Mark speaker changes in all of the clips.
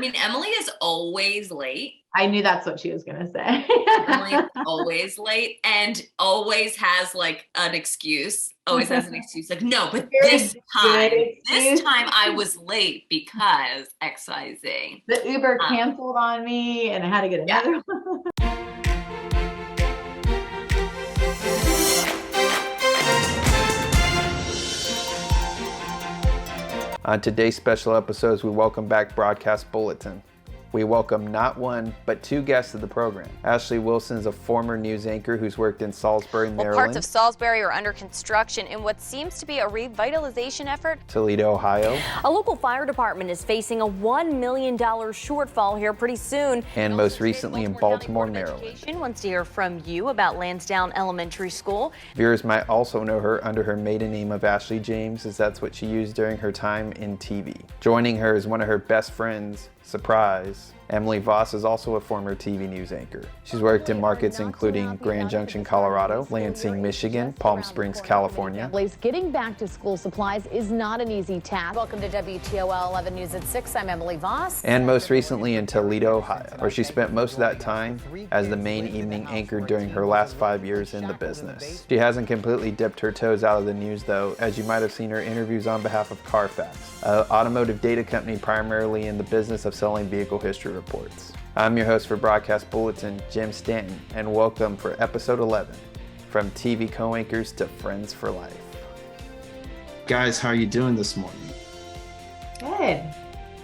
Speaker 1: I mean, Emily is always late.
Speaker 2: I knew that's what she was going to say.
Speaker 1: Emily is always late and always has like an excuse. Always has an excuse. Like, no, but this time I was late because X, Y, Z.
Speaker 2: The Uber canceled on me and I had to get another one.
Speaker 3: On today's special episodes, we welcome back Broadcast Bulletin. We welcome not one, but two guests of the program. Ashley Wilson is a former news anchor who's worked in Salisbury, Maryland.
Speaker 4: Parts of Salisbury are under construction in what seems to be a revitalization effort.
Speaker 3: Toledo, Ohio.
Speaker 5: A local fire department is facing a $1 million shortfall here pretty soon.
Speaker 3: And most recently in Baltimore, Maryland.
Speaker 5: Education wants to hear from you about Lansdowne Elementary School.
Speaker 3: Viewers might also know her under her maiden name of Ashley James, as that's what she used during her time in TV. Joining her is one of her best friends. Surprise. Emilie Voss is also a former TV news anchor. She's worked in markets including Grand Junction, Colorado, Lansing, Michigan, Palm Springs, California.
Speaker 6: Getting back to school supplies is not an easy task. Welcome to WTOL 11 News at 6. I'm Emilie Voss.
Speaker 3: And most recently in Toledo, Ohio, where she spent most of that time as the main evening anchor during her last 5 years in the business. She hasn't completely dipped her toes out of the news though, as you might have seen her interviews on behalf of Carfax, an automotive data company primarily in the business of selling vehicle history reports. I'm your host for Broadcast Bulletin, Jim Stanton, and welcome for episode 11, From TV Co-Anchors to Friends for Life. Guys, how are you doing this morning?
Speaker 2: Good.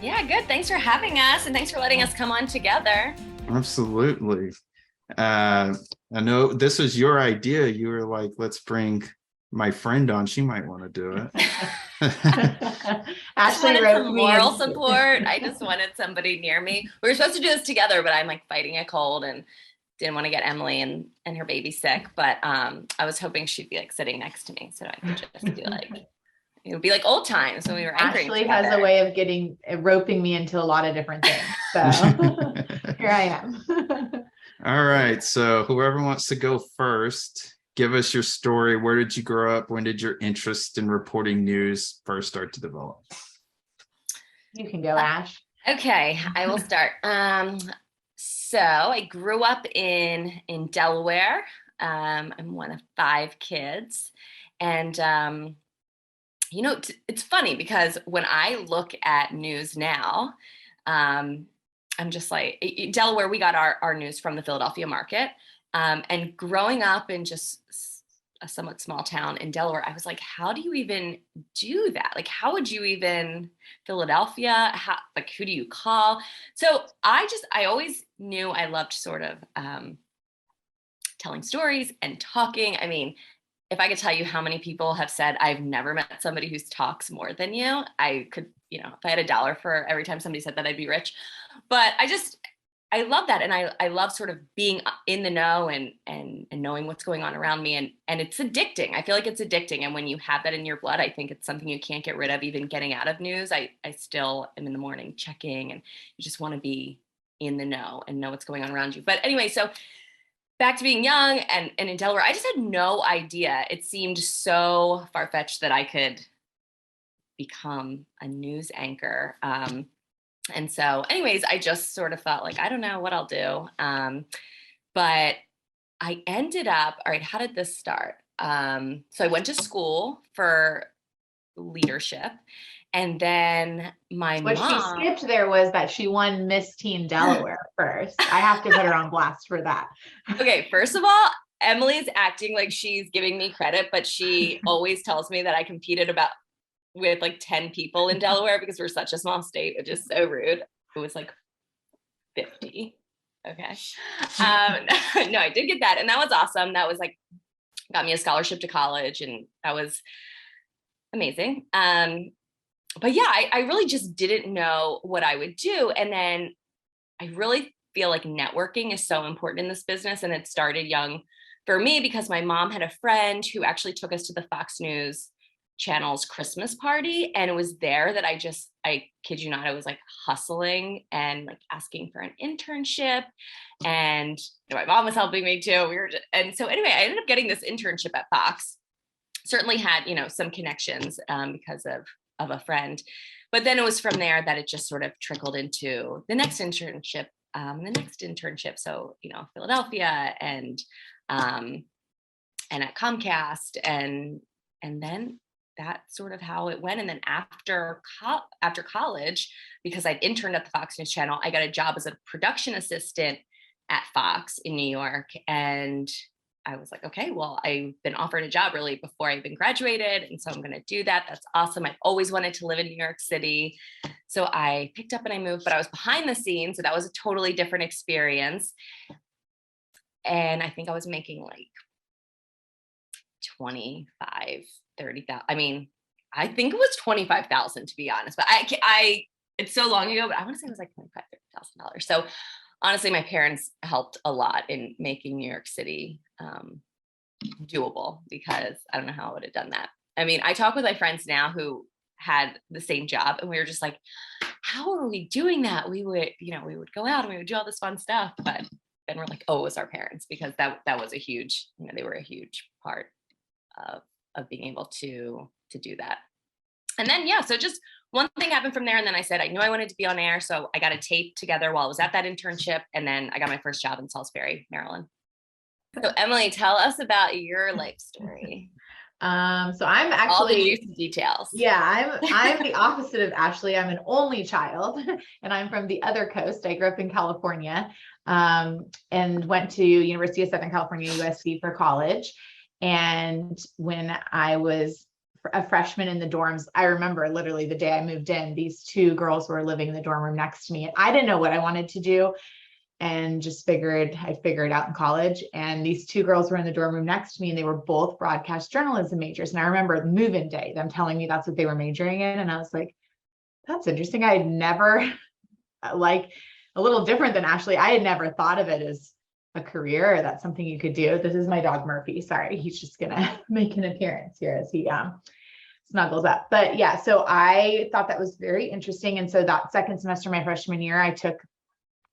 Speaker 1: Yeah, good. Thanks for having us and thanks for letting us come on together.
Speaker 3: Absolutely. I know this was your idea. You were like, let's bring my friend on. She might want to do it.
Speaker 2: Ashley
Speaker 1: wrote some moral support. I just wanted somebody near me. We were supposed to do this together, but I'm like fighting a cold and didn't want to get Emily and her baby sick. But I was hoping she'd be like sitting next to me so I could just be like, it would be like old times when we were anchoring
Speaker 2: Ashley
Speaker 1: together.
Speaker 2: has a way of roping me into a lot of different things. So here I am.
Speaker 3: All right. So whoever wants to go first, give us your story. Where did you grow up? When did your interest in reporting news first start to develop?
Speaker 2: You can go, Ash.
Speaker 1: Okay, I will start. So I grew up in Delaware. I'm one of 5 kids. And, it's funny because when I look at news now, I'm just like, in Delaware, we got our news from the Philadelphia market. And growing up in just a somewhat small town in Delaware, I was like, how do you even do that? Like, how would you even Philadelphia? Who do you call? So I always knew I loved sort of telling stories and talking. I mean, if I could tell you how many people have said, I've never met somebody who talks more than you, I could, if I had $1 for every time somebody said that, I'd be rich. But I love that. And I love sort of being in the know and knowing what's going on around me. And it's addicting. I feel like it's addicting. And when you have that in your blood, I think it's something you can't get rid of, even getting out of news. I still am in the morning checking, and you just want to be in the know and know what's going on around you. But anyway, so back to being young and in Delaware, I just had no idea. It seemed so far-fetched that I could become a news anchor. And so anyways, I just sort of thought like, I don't know what I'll do. But I ended up, all right, how did this start? So I went to school for leadership. And then what
Speaker 2: she skipped there was that she won Miss Teen Delaware first. I have to put her on blast for that.
Speaker 1: Okay, first of all, Emily's acting like she's giving me credit, but she always tells me that I competed with like 10 people in Delaware because we're such a small state, which is so rude. It was like 50. Okay. No, I did get that. And that was awesome. That was like, got me a scholarship to college, and that was amazing. But yeah, I really just didn't know what I would do. And then I really feel like networking is so important in this business. And it started young for me because my mom had a friend who actually took us to the Fox News channel's Christmas party. And it was there that I kid you not, I was like hustling and like asking for an internship. And my mom was helping me too. And so anyway, I ended up getting this internship at Fox. Certainly had, some connections because of a friend. But then it was from there that it just sort of trickled into the next internship. So, Philadelphia and at Comcast, and then that's sort of how it went. And then after college, because I'd interned at the Fox News Channel, I got a job as a production assistant at Fox in New York. And I was like, okay, well, I've been offered a job really before I even graduated. And so I'm going to do that. That's awesome. I've always wanted to live in New York City. So I picked up and I moved, but I was behind the scenes. So that was a totally different experience. And I think I was making like 25, 30,000. I mean, I think it was 25,000 to be honest, but it's so long ago, but I want to say it was like $25,000, $30,000. So honestly, my parents helped a lot in making New York City doable, because I don't know how I would have done that. I mean, I talk with my friends now who had the same job, and we were just like, how are we doing that? We would go out and we would do all this fun stuff, but then we're like, oh, it was our parents, because that was a huge, they were a huge part of being able to do that. And then, so just one thing happened from there. And then I said, I knew I wanted to be on air. So I got a tape together while I was at that internship. And then I got my first job in Salisbury, Maryland. So Emilie, tell us about your life story.
Speaker 2: So I'm actually
Speaker 1: all the juicy details.
Speaker 2: Yeah, I'm the opposite of Ashley. I'm an only child, and I'm from the other coast. I grew up in California, and went to University of Southern California, USC, for college. And when I was a freshman in the dorms, I remember literally the day I moved in, these two girls were living in the dorm room next to me, and I didn't know what I wanted to do, and just I'd figure it out in college. And these two girls were in the dorm room next to me, and they were both broadcast journalism majors. And I remember the move-in day, them telling me that's what they were majoring in. And I was like, that's interesting. I had never, like, a little different than Ashley, I had never thought of it as a career, or that's something you could do. This is my dog Murphy. Sorry, he's just gonna make an appearance here as he snuggles up. But yeah, so I thought that was very interesting. And so that second semester, my freshman year, I took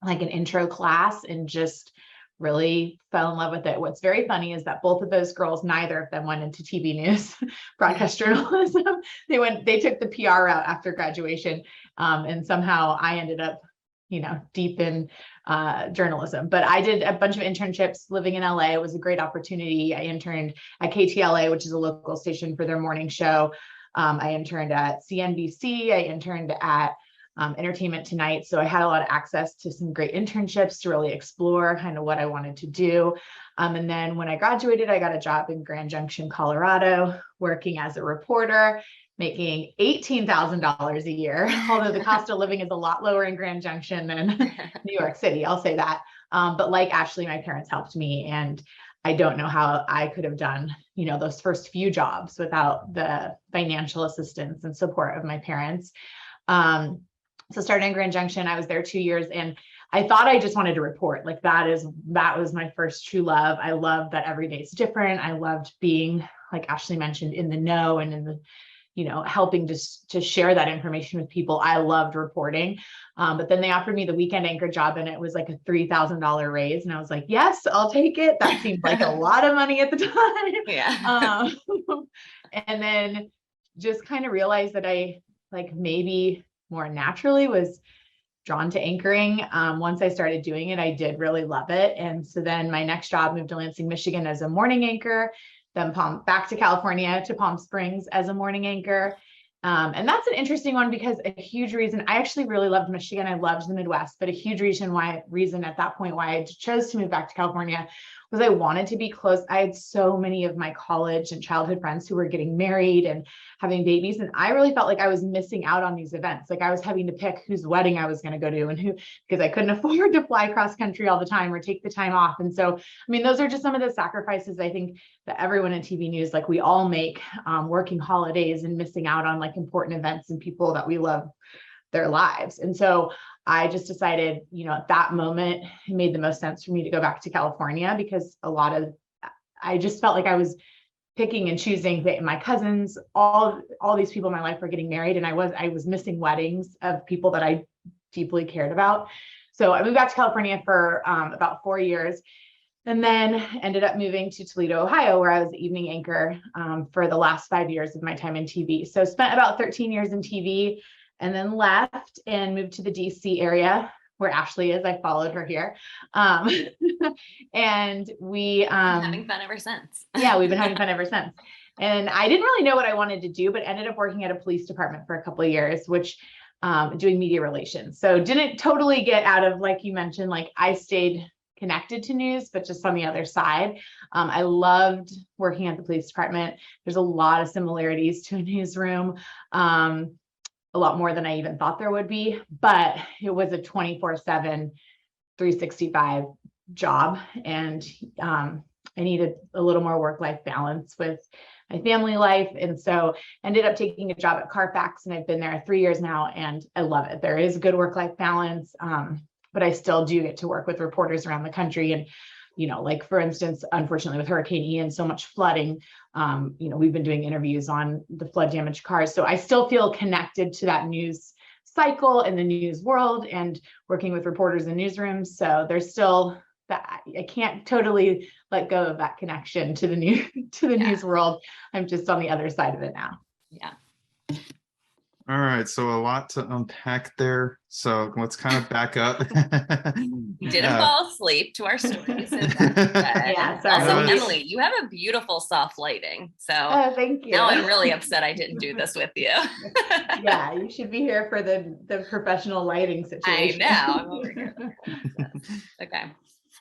Speaker 2: like an intro class and just really fell in love with it. What's very funny is that both of those girls, neither of them went into TV news, broadcast journalism. They took the PR route after graduation. And somehow I ended up, deep in journalism. But I did a bunch of internships living in LA. It was a great opportunity. I interned at KTLA, which is a local station, for their morning show. I interned at CNBC. I interned at Entertainment Tonight. So I had a lot of access to some great internships to really explore kind of what I wanted to do. And then when I graduated, I got a job in Grand Junction, Colorado, working as a reporter, making $18,000 a year, although the cost of living is a lot lower in Grand Junction than New York City, I'll say that. But like Ashley, my parents helped me, and I don't know how I could have done, those first few jobs without the financial assistance and support of my parents. So starting in Grand Junction, I was there 2 years, and I thought I just wanted to report. Like that was my first true love. I loved that every day is different. I loved being, like Ashley mentioned, in the know and in the, helping to share that information with people. I loved reporting. But then they offered me the weekend anchor job, and it was like a $3,000 raise. And I was like, yes, I'll take it. That seemed like a lot of money at the time.
Speaker 1: Yeah.
Speaker 2: And then just kind of realized that I maybe more naturally was drawn to anchoring. Once I started doing it, I did really love it. And so then my next job, moved to Lansing, Michigan as a morning anchor, then back to California to Palm Springs as a morning anchor. And that's an interesting one, because a huge reason, I actually really loved Michigan. I loved the Midwest, but a huge reason at that point why I chose to move back to California was I wanted to be close. I had so many of my college and childhood friends who were getting married and having babies. And I really felt like I was missing out on these events. Like I was having to pick whose wedding I was going to go to and because I couldn't afford to fly cross country all the time or take the time off. And so, those are just some of the sacrifices I think that everyone in TV news, we all make, working holidays and missing out on important events and people that we love their lives. And so I just decided, at that moment, it made the most sense for me to go back to California, because I just felt like I was picking and choosing. My cousins, all these people in my life were getting married, and I was missing weddings of people that I deeply cared about. So I moved back to California for about 4 years, and then ended up moving to Toledo, Ohio, where I was the evening anchor for the last 5 years of my time in TV. So spent about 13 years in TV. and then left and moved to the DC area where Ashley is. I followed her here. And we
Speaker 1: Having fun ever since.
Speaker 2: yeah, we've been having fun ever since. And I didn't really know what I wanted to do, but ended up working at a police department for a couple of years, which doing media relations. So didn't totally get out of, like you mentioned, like I stayed connected to news, but just on the other side. I loved working at the police department. There's a lot of similarities to a newsroom, a lot more than I even thought there would be, but it was a 24/7, 365 job. And I needed a little more work-life balance with my family life. And so ended up taking a job at Carfax, and I've been there 3 years now, and I love it. There is a good work-life balance, but I still do get to work with reporters around the country. And, like for instance, unfortunately with Hurricane Ian, so much flooding, we've been doing interviews on the flood damaged cars. So I still feel connected to that news cycle and the news world and working with reporters in newsrooms. So there's still that, I can't totally let go of that connection to the news world. I'm just on the other side of it now.
Speaker 1: Yeah.
Speaker 7: All right, so a lot to unpack there. So let's kind of back up.
Speaker 1: You didn't fall asleep to our stories.
Speaker 2: Yeah, sorry.
Speaker 1: Also, Emily, you have a beautiful soft lighting. So
Speaker 2: thank you.
Speaker 1: now I'm really upset I didn't do this with you.
Speaker 2: Yeah, you should be here for the professional lighting situation.
Speaker 1: I know. I'm over here. Okay.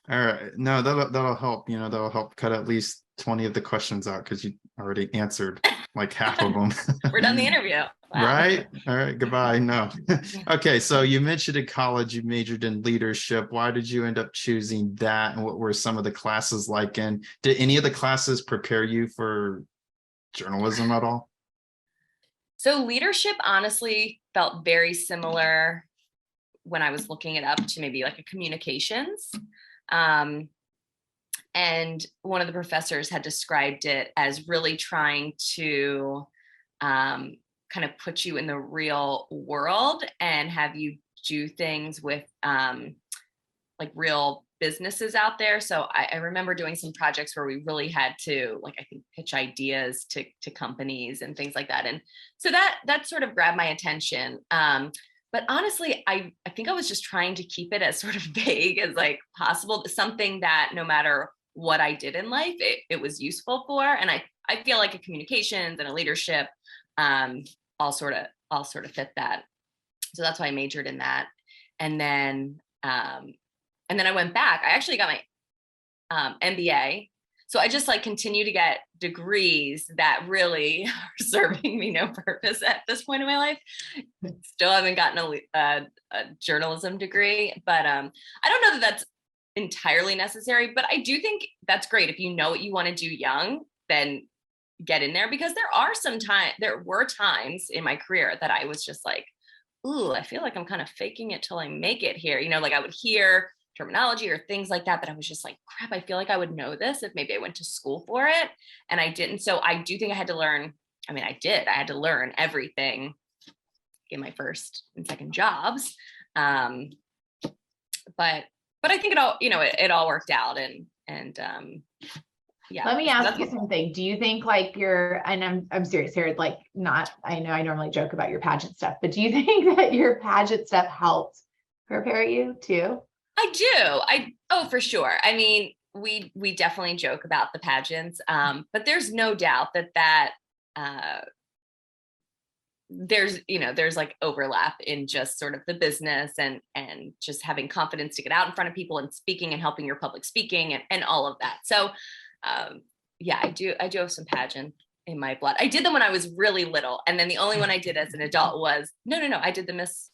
Speaker 7: All right. No, that'll help. That'll help cut at least 20 of the questions out because you already answered like half of them.
Speaker 1: We're done the interview. Wow.
Speaker 7: Right. All right. Goodbye. No. Okay. So you mentioned in college you majored in leadership. Why did you end up choosing that? And what were some of the classes like? And did any of the classes prepare you for journalism at all?
Speaker 1: So leadership honestly felt very similar when I was looking it up to maybe like a communications. And one of the professors had described it as really trying to kind of put you in the real world and have you do things with like real businesses out there. So I remember doing some projects where we really had to, like, I think, pitch ideas to companies and things like that. And so that sort of grabbed my attention. But honestly, I think I was just trying to keep it as sort of vague as like possible, something that no matter what I did in life, it was useful for. And I feel like a communications and a leadership all sort of fit that. So that's why I majored in that. And then I went back. I actually got my MBA. So I just like continue to get degrees that really are serving me no purpose at this point in my life. Still haven't gotten a journalism degree, but I don't know that that's entirely necessary, but I do think that's great. If you know what you want to do young, then get in there, because there were times in my career that I was just like, ooh, I feel like I'm kind of faking it till I make it here. Like I would hear terminology or things like that I was just like, crap, I feel like I would know this if maybe I went to school for it, and I didn't. So I do think I had to learn. I mean, I had to learn everything in my first and second jobs. But I think it all worked out, and yeah.
Speaker 2: Let me ask you something. Do you think like and I'm serious here, like I know I normally joke about your pageant stuff, but do you think that your pageant stuff helped prepare you too?
Speaker 1: I do. Oh, for sure. I mean, we definitely joke about the pageants, but there's no doubt that there's like overlap in just sort of the business and just having confidence to get out in front of people and speaking and helping your public speaking and all of that. So yeah, I do have some pageant in my blood. I did them when I was really little, and then the only one I did as an adult was no. I did the Miss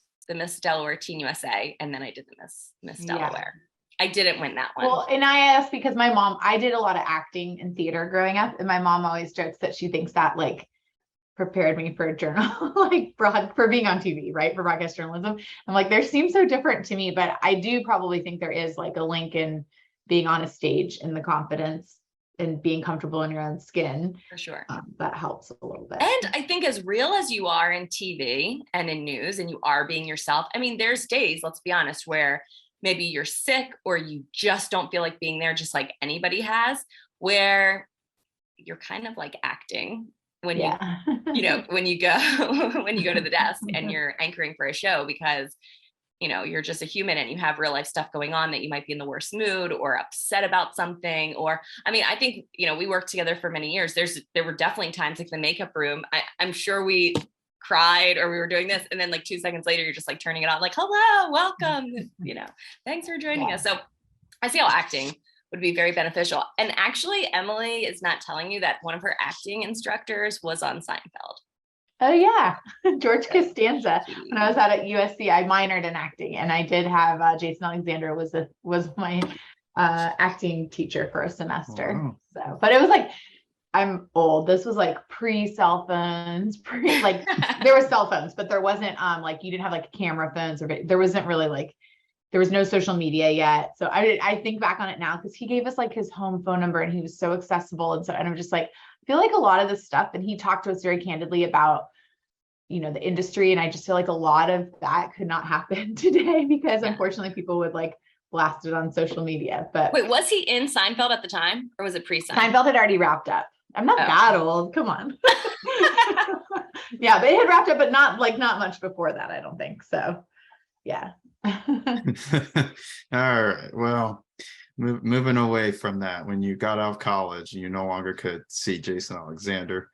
Speaker 1: Delaware Teen USA, and then I did the Miss Delaware. Yeah. I didn't win that one.
Speaker 2: Well, and I asked because I did a lot of acting and theater growing up, and my mom always jokes that she thinks that like prepared me for a journal, like for being on TV, right? For broadcast journalism. I'm like, there seems so different to me, but I do probably think there is like a link in being on a stage and the confidence and being comfortable in your own skin.
Speaker 1: For sure.
Speaker 2: That helps a little bit.
Speaker 1: And I think as real as you are in TV and in news and you are being yourself, I mean, there's days, let's be honest, where maybe you're sick or you just don't feel like being there, just like anybody has, where you're kind of like acting when
Speaker 2: Yeah.
Speaker 1: when you go when you go to the desk and you're anchoring for a show, because you're just a human and you have real life stuff going on, that you might be in the worst mood or upset about something. Or, I mean, I think, we worked together for many years. There were definitely times like the makeup room, I'm sure we cried or we were doing this. And then like 2 seconds later, you're just like turning it on, like, hello, welcome, thanks for joining us. So I see how acting would be very beneficial. And actually, Emilie is not telling you that one of her acting instructors was on Seinfeld.
Speaker 2: Oh yeah, George Costanza. When I was out at USC, I minored in acting, and I did have Jason Alexander was my acting teacher for a semester.
Speaker 7: Wow.
Speaker 2: So, but it was like, I'm old. This was like pre-cell phones, like there were cell phones, but there wasn't like you didn't have like camera phones, or there wasn't really like, there was no social media yet. So I think back on it now because he gave us like his home phone number and he was so accessible. And I'm just like, I feel like a lot of this stuff, and he talked to us very candidly about, the industry. And I just feel like a lot of that could not happen today because unfortunately people would like blast it on social media. But
Speaker 1: wait, was he in Seinfeld at the time or was it pre-Seinfeld?
Speaker 2: Seinfeld had already wrapped up. I'm not that old. Come on. Yeah, but it had wrapped up, but not much before that, I don't think. So yeah.
Speaker 7: All right. Well, moving away from that, when you got out of college, you no longer could see Jason Alexander.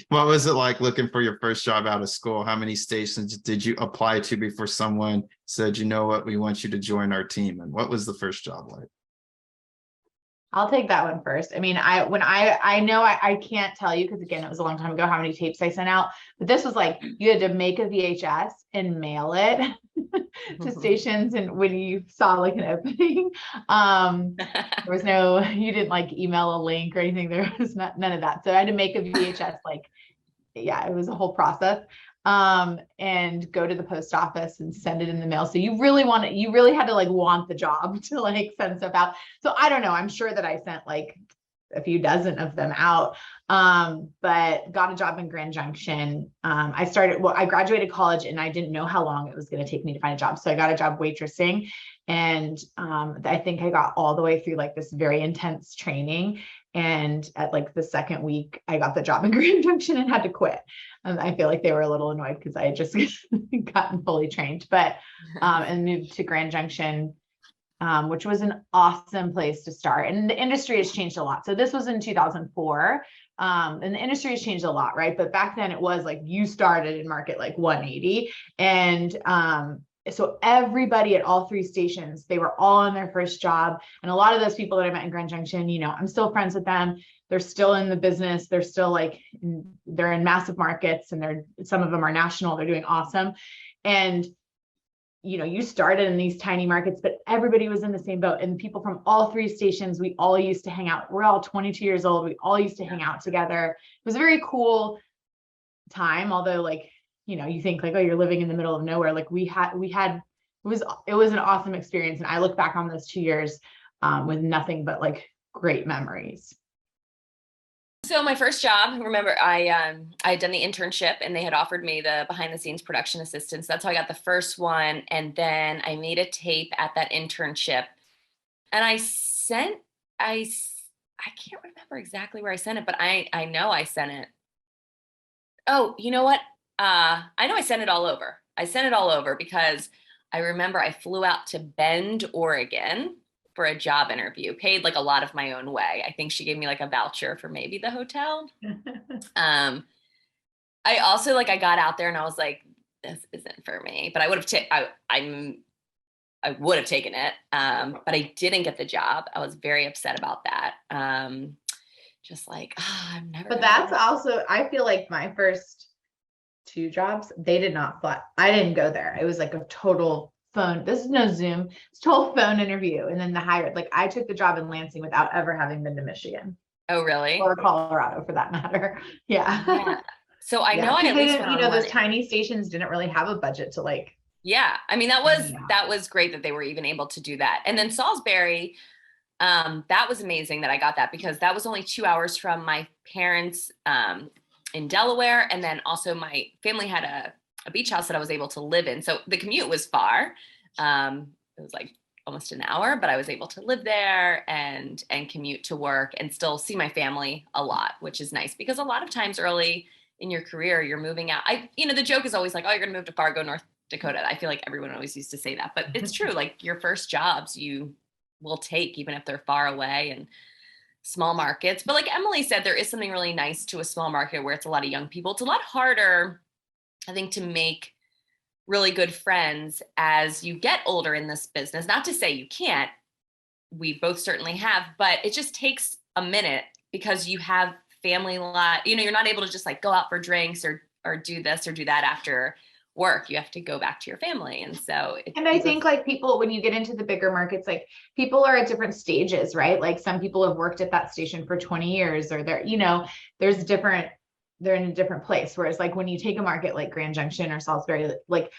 Speaker 7: What was it like looking for your first job out of school? How many stations did you apply to before someone said, you know what, we want you to join our team? And what was the first job like?
Speaker 2: I'll take that one first. I mean, I can't tell you because again, it was a long time ago how many tapes I sent out, but this was like you had to make a VHS and mail it to stations. And when you saw like an opening, there was you didn't like email a link or anything. There was none of that. So I had to make a VHS, it was a whole process. And go to the post office and send it in the mail. So you really had to like want the job to like send stuff out. So I don't know. I'm sure that I sent like a few dozen of them out. But got a job in Grand Junction. I graduated college and I didn't know how long it was going to take me to find a job. So I got a job waitressing. And I think I got all the way through like this very intense training. And at like the second week, I got the job in Grand Junction and had to quit. I feel like they were a little annoyed because I had just gotten fully trained, and moved to Grand Junction, which was an awesome place to start. And the industry has changed a lot. So this was in 2004. And the industry has changed a lot, right? But back then it was like you started in market like 180. And so everybody at all three stations, they were all on their first job. And a lot of those people that I met in Grand Junction, I'm still friends with them. They're still in the business. They're still they're in massive markets, and some of them are national. They're doing awesome. And, you started in these tiny markets, but everybody was in the same boat. And people from all three stations, we all used to hang out. We're all 22 years old. We all used to hang out together. It was a very cool time. Although you think like, oh, you're living in the middle of nowhere. Like it was an awesome experience. And I look back on those 2 years with nothing but like great memories.
Speaker 1: So my first job, remember, I had done the internship and they had offered me the behind the scenes production assistant. So that's how I got the first one. And then I made a tape at that internship and I can't remember exactly where I sent it, but I know I sent it. Oh, you know what? I know I sent it all over. I sent it all over because I remember I flew out to Bend, Oregon for a job interview, paid like a lot of my own way. I think she gave me like a voucher for maybe the hotel. I also I got out there and I was like, this isn't for me, but I would have taken it. But I didn't get the job. I was very upset about that. Just like, I'm never.
Speaker 2: But that's also, I feel like my first 2 jobs, they did not fly. I didn't go there. It was like a total phone. This is no Zoom. It's total phone interview. And then I took the job in Lansing without ever having been to Michigan.
Speaker 1: Oh, really?
Speaker 2: Or Colorado for that matter. Yeah.
Speaker 1: So I know I at least went
Speaker 2: those tiny stations didn't really have a budget to
Speaker 1: Yeah. I mean, that was great that they were even able to do that. And then Salisbury, that was amazing that I got that because that was only 2 hours from my parents in Delaware. And then also my family had a beach house that I was able to live in. So the commute was far. It was like almost an hour, but I was able to live there and commute to work and still see my family a lot, which is nice because a lot of times early in your career, you're moving out. The joke is always like, oh, you're going to move to Fargo, North Dakota. I feel like everyone always used to say that, but it's true. Like your first jobs you will take, even if they're far away and small markets. But like Emilie said, there is something really nice to a small market where it's a lot of young people. It's a lot harder, I think, to make really good friends as you get older in this business. Not to say you can't, we both certainly have, but it just takes a minute because you have family life. You're not able to just like go out for drinks or do this or do that after work. You have to go back to your family. And so
Speaker 2: I think like people, when you get into the bigger markets, like people are at different stages, right? Like some people have worked at that station for 20 years or they're in a different place. Whereas like when you take a market like Grand Junction or Salisbury, like,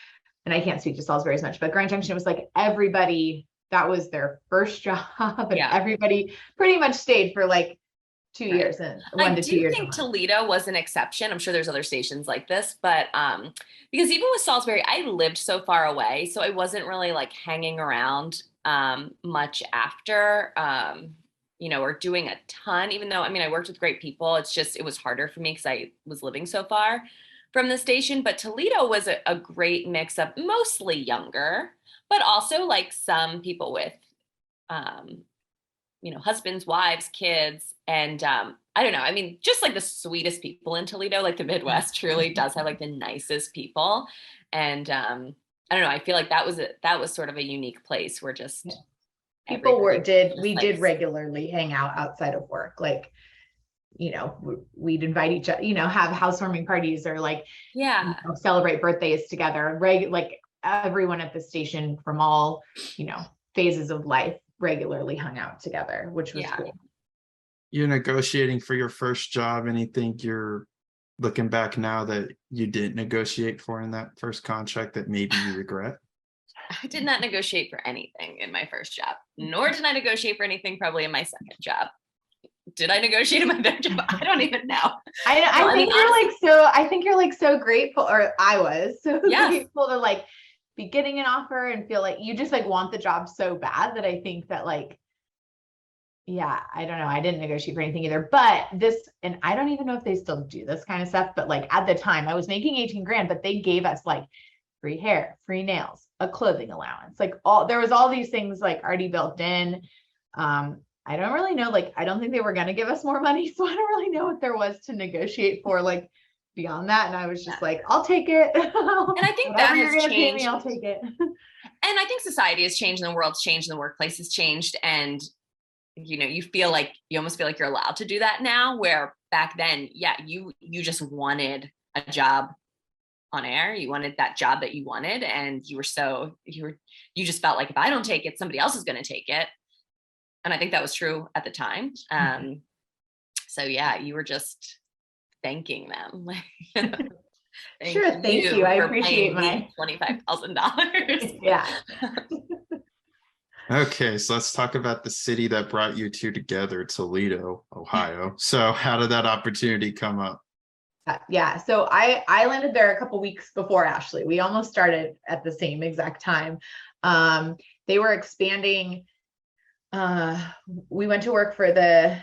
Speaker 2: and I can't speak to Salisbury as much, but Grand Junction was like everybody, that was their first job and everybody pretty much stayed for like 2 years and 1 to 2 years.
Speaker 1: I do think Toledo was an exception. I'm sure there's other stations like this, but because even with Salisbury, I lived so far away, so I wasn't really like hanging around much after, or doing a ton, even though, I worked with great people. It was harder for me because I was living so far from the station. But Toledo was a great mix of mostly younger, but also like some people with, husbands, wives, kids. And I don't know, just like the sweetest people in Toledo, like the Midwest truly does have like the nicest people. And I don't know, I feel like that was sort of a unique place where just
Speaker 2: people did regularly hang out outside of work. Like, we'd invite each other, have housewarming parties or like, celebrate birthdays together. Like everyone at the station from all, phases of life regularly hung out together, which was cool.
Speaker 7: You're negotiating for your first job. Anything you're looking back now that you didn't negotiate for in that first contract that maybe you regret?
Speaker 1: I did not negotiate for anything in my first job, nor did I negotiate for anything probably in my second job. Did I negotiate in my third job? I don't even know.
Speaker 2: I think you're like so grateful, or I was so grateful to like be getting an offer and feel like you just like want the job so bad that I think that like, I don't know. I didn't negotiate for anything either, but and I don't even know if they still do this kind of stuff, but like at the time I was making 18 grand, but they gave us like free hair, free nails, a clothing allowance, like there was all these things like already built in. I don't really know, like, I don't think they were going to give us more money. So I don't really know what there was to negotiate for like beyond that. And I was just like, I'll take it. And
Speaker 1: I think that has changed.
Speaker 2: I'll take it.
Speaker 1: And I think society has changed and the world's changed and the workplace has changed. And, you almost feel like you're allowed to do that now, where back then, you just wanted a job on air. You wanted that job that you wanted. And you just felt like if I don't take it, somebody else is going to take it. And I think that was true at the time. So you were just thanking them.
Speaker 2: Thank you. I appreciate my
Speaker 1: $25,000.
Speaker 2: Yeah.
Speaker 7: Okay, so let's talk about the city that brought you two together, Toledo, Ohio. So how did that opportunity come up?
Speaker 2: So I landed there a couple weeks before Ashley. We almost started at the same exact time. They were expanding. We went to work for the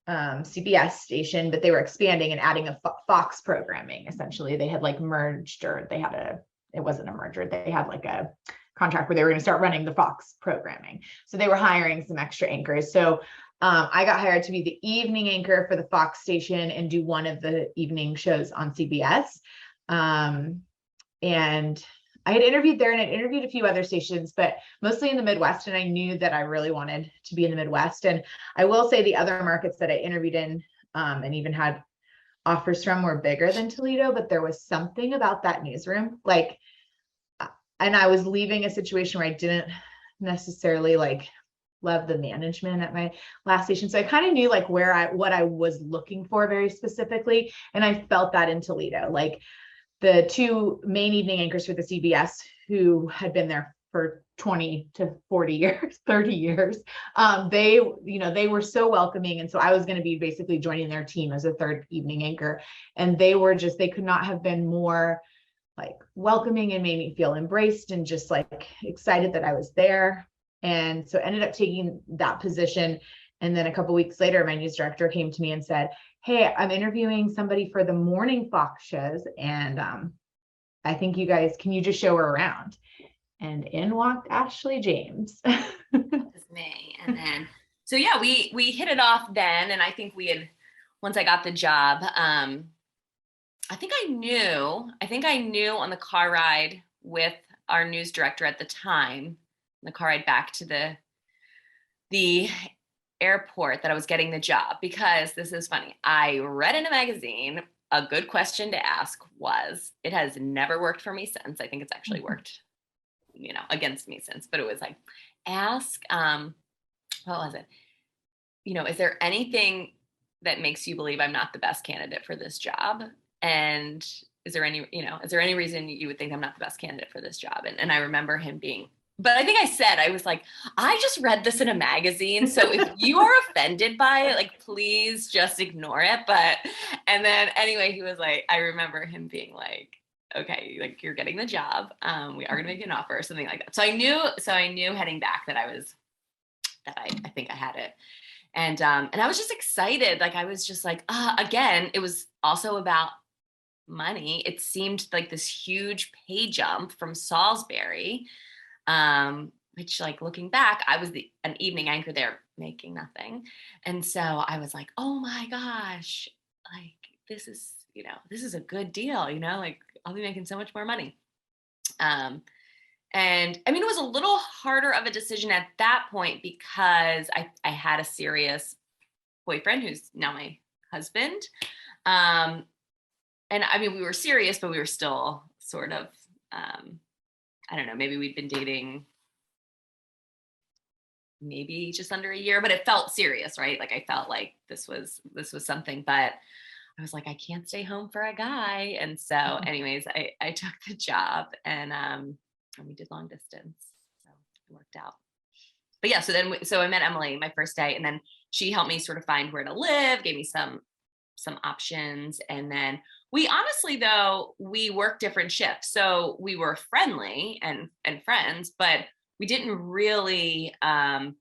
Speaker 2: CBS station, but they were expanding and adding a Fox programming. Essentially, they had like merged, or it wasn't a merger. They had like a contract where they were going to start running the Fox programming. So they were hiring some extra anchors. So I got hired to be the evening anchor for the Fox station and do one of the evening shows on CBS. And I had interviewed there and I'd interviewed a few other stations, but mostly in the Midwest. And I knew that I really wanted to be in the Midwest. And I will say the other markets that I interviewed in and even had offers from were bigger than Toledo, but there was something about that newsroom. And I was leaving a situation where I didn't necessarily like love the management at my last station. So I kind of knew like what I was looking for very specifically. And I felt that in Toledo, like the two main evening anchors for the CBS who had been there for 20 to 40 years, 30 years. They were so welcoming. And so I was going to be basically joining their team as a third evening anchor. And they could not have been more like welcoming and made me feel embraced and just like excited that I was there. And so ended up taking that position. And then a couple weeks later, my news director came to me and said, hey, I'm interviewing somebody for the morning Fox shows. And I think you guys, can you just show her around? And in walked Ashley James.
Speaker 1: It's me. And then, so yeah, we hit it off then. And I think once I got the job, I think I knew on the car ride with our news director at the time, the car ride back to the airport, that I was getting the job, because this is funny. I read in a magazine, a good question to ask was, it has never worked for me since. I think it's actually worked, against me since, but it was like, ask, what was it? Is there anything that makes you believe I'm not the best candidate for this job? And is there any reason you would think I'm not the best candidate for this job? And I remember him being, but I think I was like, I just read this in a magazine. So if you are offended by it, like, please just ignore it. And then anyway, he was like, I remember him being like, okay, like, you're getting the job. We are going to make an offer or something like that. So I knew heading back that I think I had it. And I was just excited. Like, I was just like, again, it was also about money. It seemed like this huge pay jump from Salisbury, which, like, looking back, I was an evening anchor there making nothing. And so I was like, oh my gosh, like, this is a good deal, like, I'll be making so much more money. And I mean, it was a little harder of a decision at that point because I had a serious boyfriend who's now my husband. And I mean, we were serious, but we were still sort of, I don't know, maybe we'd been dating maybe just under a year, but it felt serious, right? Like, I felt like this was something, but I was like, I can't stay home for a guy. And so anyways, I took the job, and we did long distance. So it worked out. But yeah, so I met Emilie my first day, and then she helped me sort of find where to live, gave me some options. And then we honestly, though, we worked different shifts. So we were friendly and friends, but we didn't really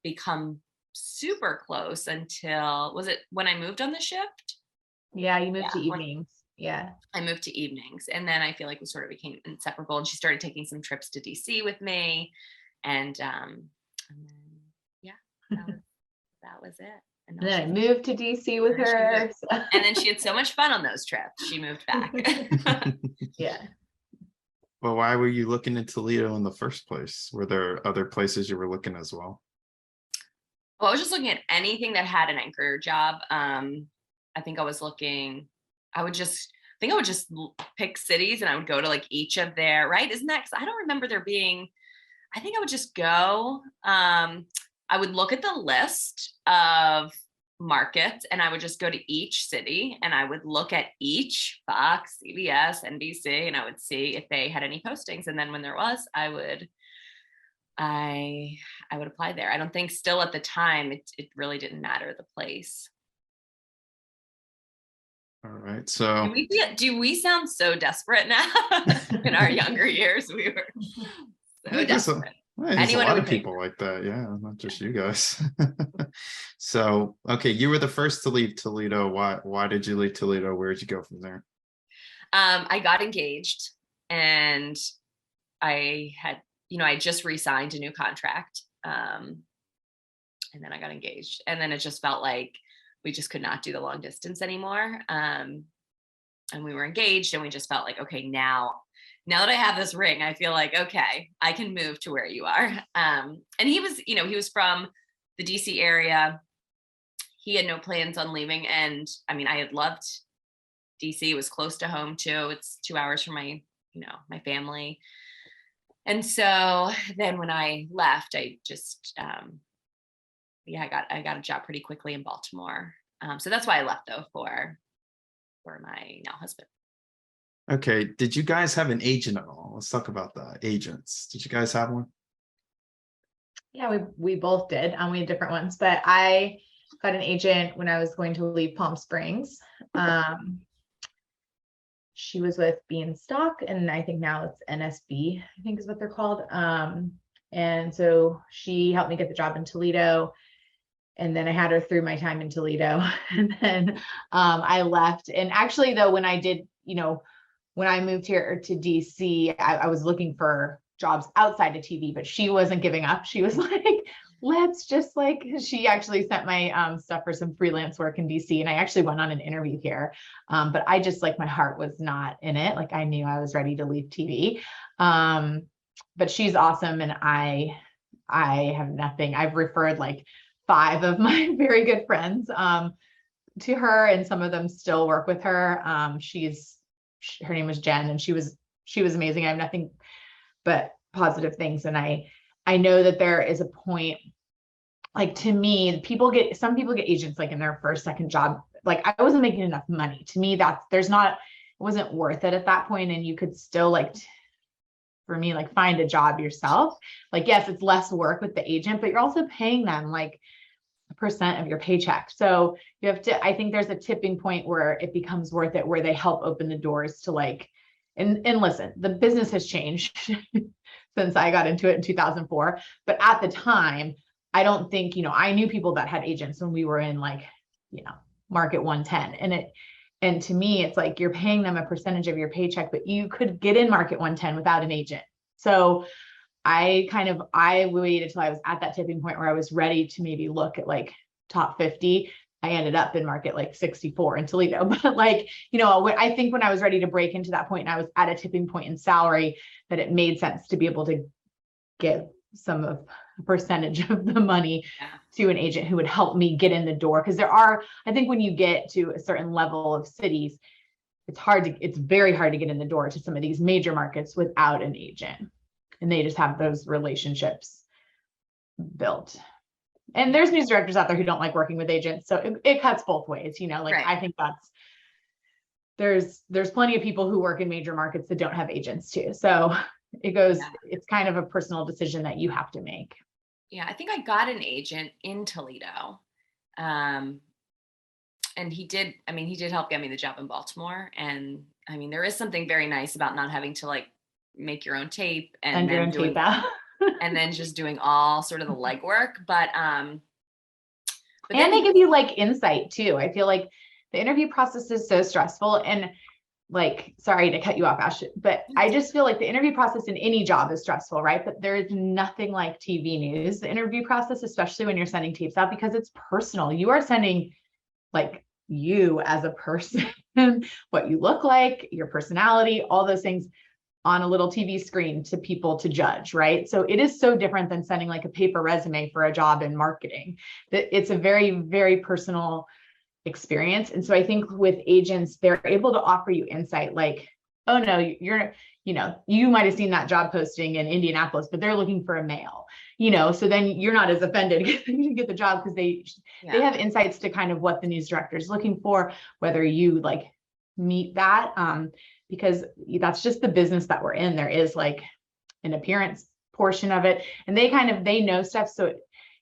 Speaker 1: become super close until, was it when I moved on the shift?
Speaker 2: Yeah, you moved to evenings. Yeah.
Speaker 1: I moved to evenings, and then I feel like we sort of became inseparable, and she started taking some trips to DC with me. And then, yeah, that was it.
Speaker 2: And then I moved to DC with her.
Speaker 1: And then she had so much fun on those trips. She moved back.
Speaker 2: Yeah.
Speaker 7: Well, why were you looking in Toledo in the first place? Were there other places you were looking as well?
Speaker 1: Well, I was just looking at anything that had an anchor job. I think I would just pick cities, and I would go to, like, each of their, right? Isn't that, because I don't remember there being, I think I would just go, I would look at the list of markets, and I would just go to each city, and I would look at each Fox, CBS, NBC, and I would see if they had any postings. And then when there was, I would apply there. I don't think, still at the time, it really didn't matter the place.
Speaker 7: All right. So
Speaker 1: do we sound so desperate now? In our younger years, we were so desperate.
Speaker 7: There's a lot of people like that. Yeah, not just you guys. So, okay, you were the first to leave Toledo. Why did you leave Toledo? Where did you go from there?
Speaker 1: I got engaged, and I had, I just re-signed a new contract. And then I got engaged, and then it just felt like we just could not do the long distance anymore. And we were engaged, and we just felt like, okay, now that I have this ring, I feel like, okay, I can move to where you are. And he was from the DC area. He had no plans on leaving. And I mean, I had loved DC. It was close to home too. It's 2 hours from my family. And so then when I left, I just, I got a job pretty quickly in Baltimore. So that's why I left, though, for my now husband.
Speaker 7: Okay. Did you guys have an agent at all? Let's talk about the agents. Did you guys have one?
Speaker 2: Yeah, we both did. We had different ones, but I got an agent when I was going to leave Palm Springs. She was with Beanstalk, and I think now it's NSB, I think is what they're called. And so she helped me get the job in Toledo. And then I had her through my time in Toledo. And then I left. And actually, though, when I did, when I moved here to DC, I was looking for jobs outside of TV, but she wasn't giving up. She was like, let's just she actually sent my stuff for some freelance work in DC. And I actually went on an interview here. But I just my heart was not in it. I knew I was ready to leave TV. But she's awesome. And I have nothing. I've referred 5 of my very good friends to her, and some of them still work with her. Her name was Jen, and she was amazing. I have nothing but positive things. And I know that there is a point, to me, some people get agents in their first, second job. I wasn't making enough money. To me, it wasn't worth it at that point. And you could still for me, find a job yourself. Yes, it's less work with the agent, but you're also paying them a % of your paycheck. So you have to, I think there's a tipping point where it becomes worth it, where they help open the doors to and listen, the business has changed since I got into it in 2004. But at the time, I don't think, I knew people that had agents when we were in market 110. And to me, it's you're paying them a percentage of your paycheck, but you could get in market 110 without an agent. So I waited till I was at that tipping point where I was ready to maybe look at top 50. I ended up in market 64 in Toledo. But I think when I was ready to break into that point and I was at a tipping point in salary, that it made sense to be able to give some of a percentage of the money to an agent who would help me get in the door. Because I think when you get to a certain level of cities, it's very hard to get in the door to some of these major markets without an agent. And they just have those relationships built. And there's news directors out there who don't like working with agents. So it cuts both ways, right. I think there's plenty of people who work in major markets that don't have agents too. So it's kind of a personal decision that you have to make.
Speaker 1: Yeah. I think I got an agent in Toledo. And he did help get me the job in Baltimore. And there is something very nice about not having to make your own tape and then doing and then just doing all sort of the legwork. But
Speaker 2: they give you insight too. I feel the interview process is so stressful, and sorry to cut you off, Ash, but I just feel the interview process in any job is stressful, right? But there is nothing like TV news, the interview process, especially when you're sending tapes out, because it's personal. You are sending you as a person, what you look like, your personality, all those things on a little TV screen to people to judge, right? So it is so different than sending a paper resume for a job in marketing. That it's a very, very personal experience. And so I think with agents, they're able to offer you insight oh no, you might have seen that job posting in Indianapolis, but they're looking for a male, so then you're not as offended to get the job, because they have insights to kind of what the news director is looking for, whether you meet that, because that's just the business that we're in. There is an appearance portion of it, and they know stuff. So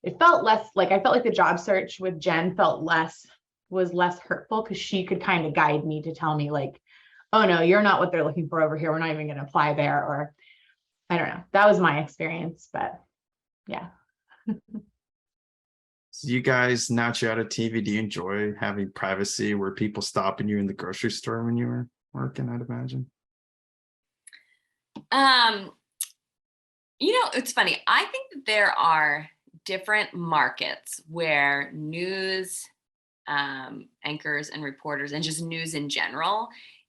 Speaker 2: it felt less I felt the job search with Jen was less hurtful, because she could kind of guide me to tell me oh no, you're not what they're looking for over here. We're not even going to apply there. Or I don't know. That was my experience, but yeah.
Speaker 7: So you guys, now that you're out of TV, do you enjoy having privacy? Were people stopping you in the grocery store when you were working, I'd imagine?
Speaker 1: It's funny. I think that there are different markets where news anchors and reporters, and just news in general,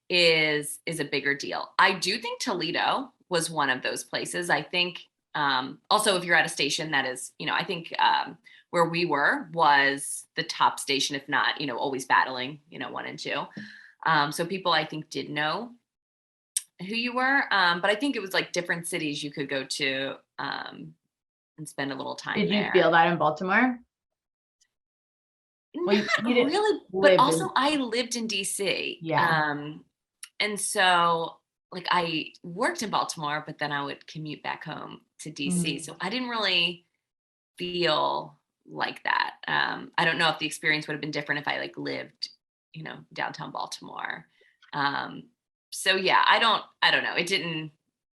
Speaker 1: is a bigger deal. I do think Toledo was one of those places. I think also, if you're at a station that is, I think where we were was the top station, if not, always battling, 1 and 2. So people, I think, did know who you were. But I think it was different cities you could go to and spend a little time there.
Speaker 2: Did you feel that in Baltimore?
Speaker 1: Well, not really, but also I lived in DC.
Speaker 2: Yeah.
Speaker 1: And so I worked in Baltimore, but then I would commute back home to DC. So I didn't really feel like that. I don't know if the experience would have been different if I lived, downtown Baltimore. So yeah, I don't know.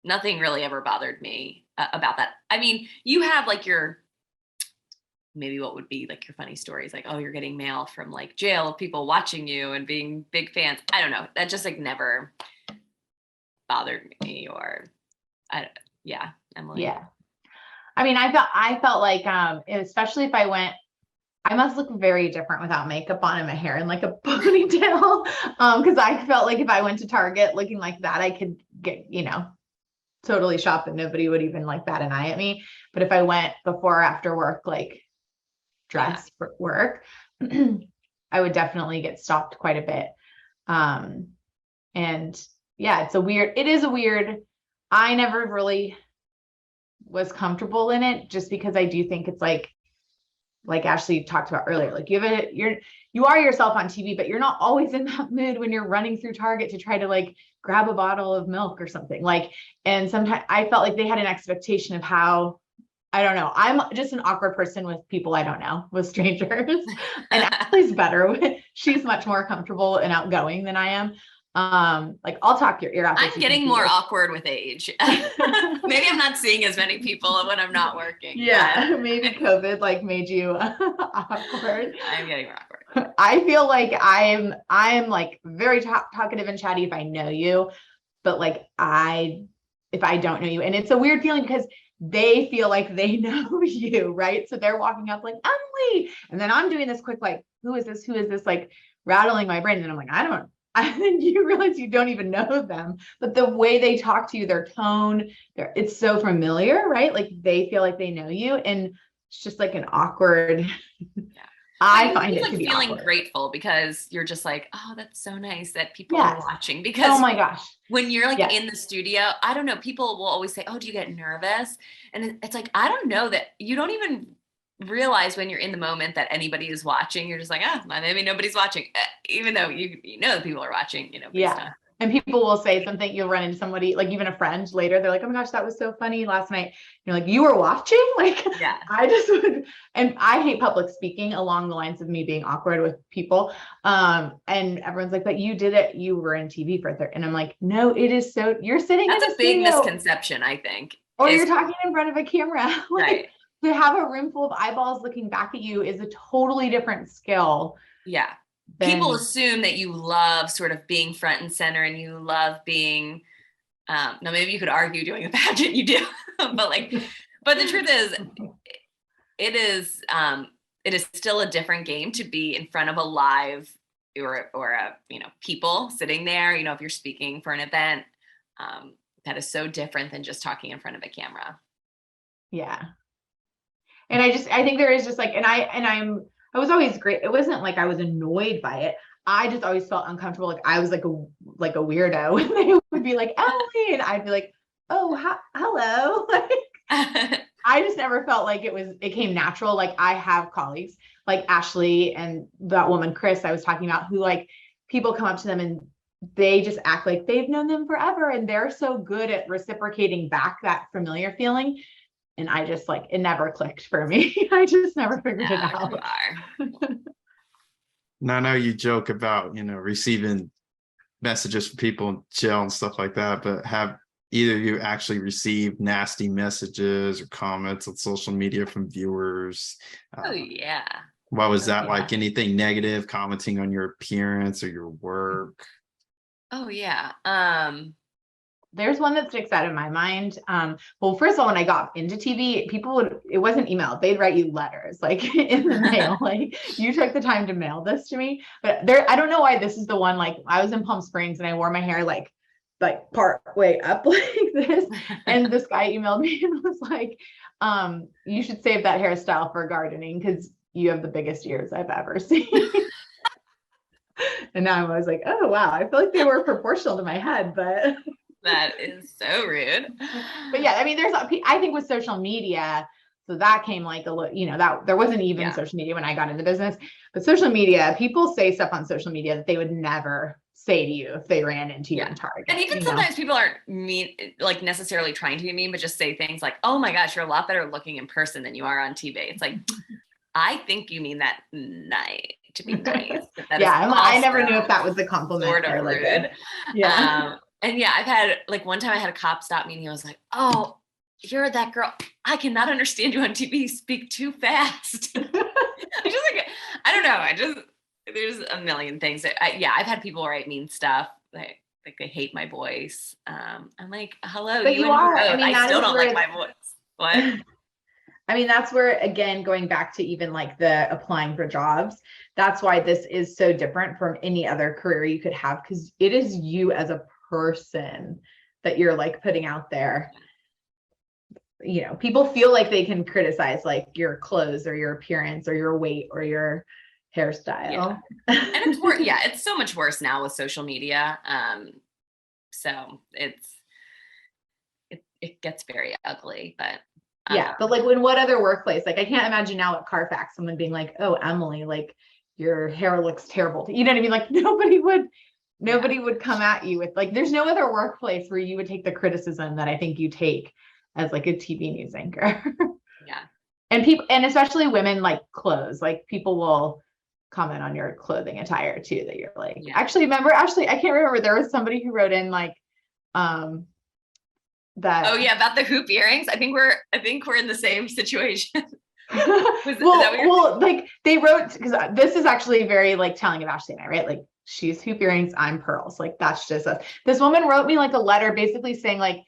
Speaker 1: Nothing really ever bothered me about that. I mean, you have like maybe what would be like your funny stories, like, oh, you're getting mail from like jail, people watching you and being big fans. I don't know. That just like never bothered me, or yeah, Emily.
Speaker 2: Yeah. I mean, I felt like, especially if I must look very different without makeup on and my hair in like a ponytail. Cause I felt like if I went to Target looking like that, I could get, totally shop and nobody would even like bat an eye at me. But if I went before or after work, like dressed for work, I would definitely get stopped quite a bit. And yeah, it is a weird, I never really was comfortable in it, just because I do think it's like Ashley talked about earlier, like you are yourself on TV, but you're not always in that mood when you're running through Target to try to like grab a bottle of milk or something, like, and sometimes I felt like they had an expectation of how, I don't know. I'm just an awkward person with people I don't know, with strangers. And Ashley's better. She's much more comfortable and outgoing than I am. Like I'll talk your ear off.
Speaker 1: I'm getting more awkward with age. Maybe I'm not seeing as many people when I'm not working.
Speaker 2: Yeah, maybe COVID like made you awkward.
Speaker 1: I'm getting more awkward.
Speaker 2: I feel like I'm like very talkative and chatty if I know you, but like if I don't know you, and it's a weird feeling because they feel like they know you, right? So they're walking up like, Emily, and then I'm doing this quick, like, who is this? Like rattling my brain. And I'm like, and then you realize you don't even know them, but the way they talk to you, their tone, it's so familiar, right? Like they feel like they know you, and it's just like an awkward. Yeah. I find it
Speaker 1: like
Speaker 2: to be
Speaker 1: feeling
Speaker 2: awkward.
Speaker 1: Grateful because you're just like, oh, that's so nice that people are watching. Because
Speaker 2: oh my gosh,
Speaker 1: when you're like in the studio, I don't know, people will always say, oh, do you get nervous? And it's like, I don't know, that you don't even realize when you're in the moment that anybody is watching. You're just like, maybe nobody's watching, even though you know that people are watching,
Speaker 2: yeah. And people will say something, you'll run into somebody, like even a friend later, they're like, oh my gosh, that was so funny last night. You're like, you were watching? Like,
Speaker 1: yeah.
Speaker 2: I just would, and I hate public speaking along the lines of me being awkward with people. And everyone's like, but you did it, you were in TV for and I'm like, no, it is so, you're sitting
Speaker 1: That's
Speaker 2: in
Speaker 1: a big misconception, I think.
Speaker 2: Or you're talking in front of a camera. Like,
Speaker 1: right.
Speaker 2: To have a room full of eyeballs looking back at you is a totally different skill.
Speaker 1: Yeah. People assume that you love sort of being front and center, and you love being, now maybe you could argue doing a pageant you do, but the truth is, it is still a different game to be in front of a live or a, people sitting there, if you're speaking for an event, that is so different than just talking in front of a camera.
Speaker 2: Yeah. And I think there is just like, I was always great. It wasn't like I was annoyed by it. I just always felt uncomfortable. Like I was like a weirdo, and they would be like, Emily, and I'd be like, oh, hello. Like, I just never felt like it came natural. Like I have colleagues like Ashley and that woman, Chris, I was talking about, who like people come up to them and they just act like they've known them forever. And they're so good at reciprocating back that familiar feeling. And I just like, it never clicked for me. I just never figured it out.
Speaker 7: Now, I know you joke about, receiving messages from people in jail and stuff like that, but have either of you actually received nasty messages or comments on social media from viewers?
Speaker 1: Oh, yeah.
Speaker 7: What was that like? Anything negative, commenting on your appearance or your work?
Speaker 1: Oh, yeah.
Speaker 2: There's one that sticks out in my mind. Well, first of all, when I got into TV, it wasn't email. They'd write you letters like in the mail. Like, you took the time to mail this to me. But I don't know why this is the one. Like, I was in Palm Springs and I wore my hair like part way up like this. And this guy emailed me and was like, you should save that hairstyle for gardening because you have the biggest ears I've ever seen. And now I was like, oh, wow. I feel like they were proportional to my head, but...
Speaker 1: That is so rude.
Speaker 2: But yeah, I mean, I think with social media, so that came like that there wasn't even social media when I got into business, but social media, people say stuff on social media that they would never say to you if they ran into you in Target.
Speaker 1: And even sometimes people aren't mean, like necessarily trying to be mean, but just say things like, oh my gosh, you're a lot better looking in person than you are on TV. It's like, I think you mean that to be nice.
Speaker 2: I never knew if that was a compliment
Speaker 1: sort of
Speaker 2: or like
Speaker 1: rude.
Speaker 2: yeah.
Speaker 1: And yeah, I've had like one time I had a cop stop me and he was like, oh, you're that girl. I cannot understand you on TV. You speak too fast. I don't know. There's a million things that I've had people write mean stuff. Like they hate my voice. I'm like, hello,
Speaker 2: But you are. I mean,
Speaker 1: I still don't like my voice. What?
Speaker 2: I mean, that's where, again, going back to even like the applying for jobs, that's why this is so different from any other career you could have, because it is you as a person that you're like putting out there. You know, people feel like they can criticize like your clothes or your appearance or your weight or your hairstyle.
Speaker 1: And it's worse. Yeah, it's so much worse now with social media. So it gets very ugly, but
Speaker 2: yeah. But like in what other workplace? Like I can't imagine now at Carfax, someone being like, oh, Emily, like your hair looks terrible. You know what I mean? Like nobody would come at you with like, there's no other workplace where you would take the criticism that I think you take as like a TV news anchor.
Speaker 1: Yeah.
Speaker 2: And people, and especially women, like clothes, like people will comment on your clothing attire too, that you're like, actually, I can't remember. There was somebody who wrote in like, that.
Speaker 1: Oh yeah. About the hoop earrings. I think we're in the same situation.
Speaker 2: Well, like they wrote, because this is actually very like telling of Ashley and I, right? Like she's hoop earrings, I'm pearls. Like that's just us. This woman wrote me like a letter basically saying like,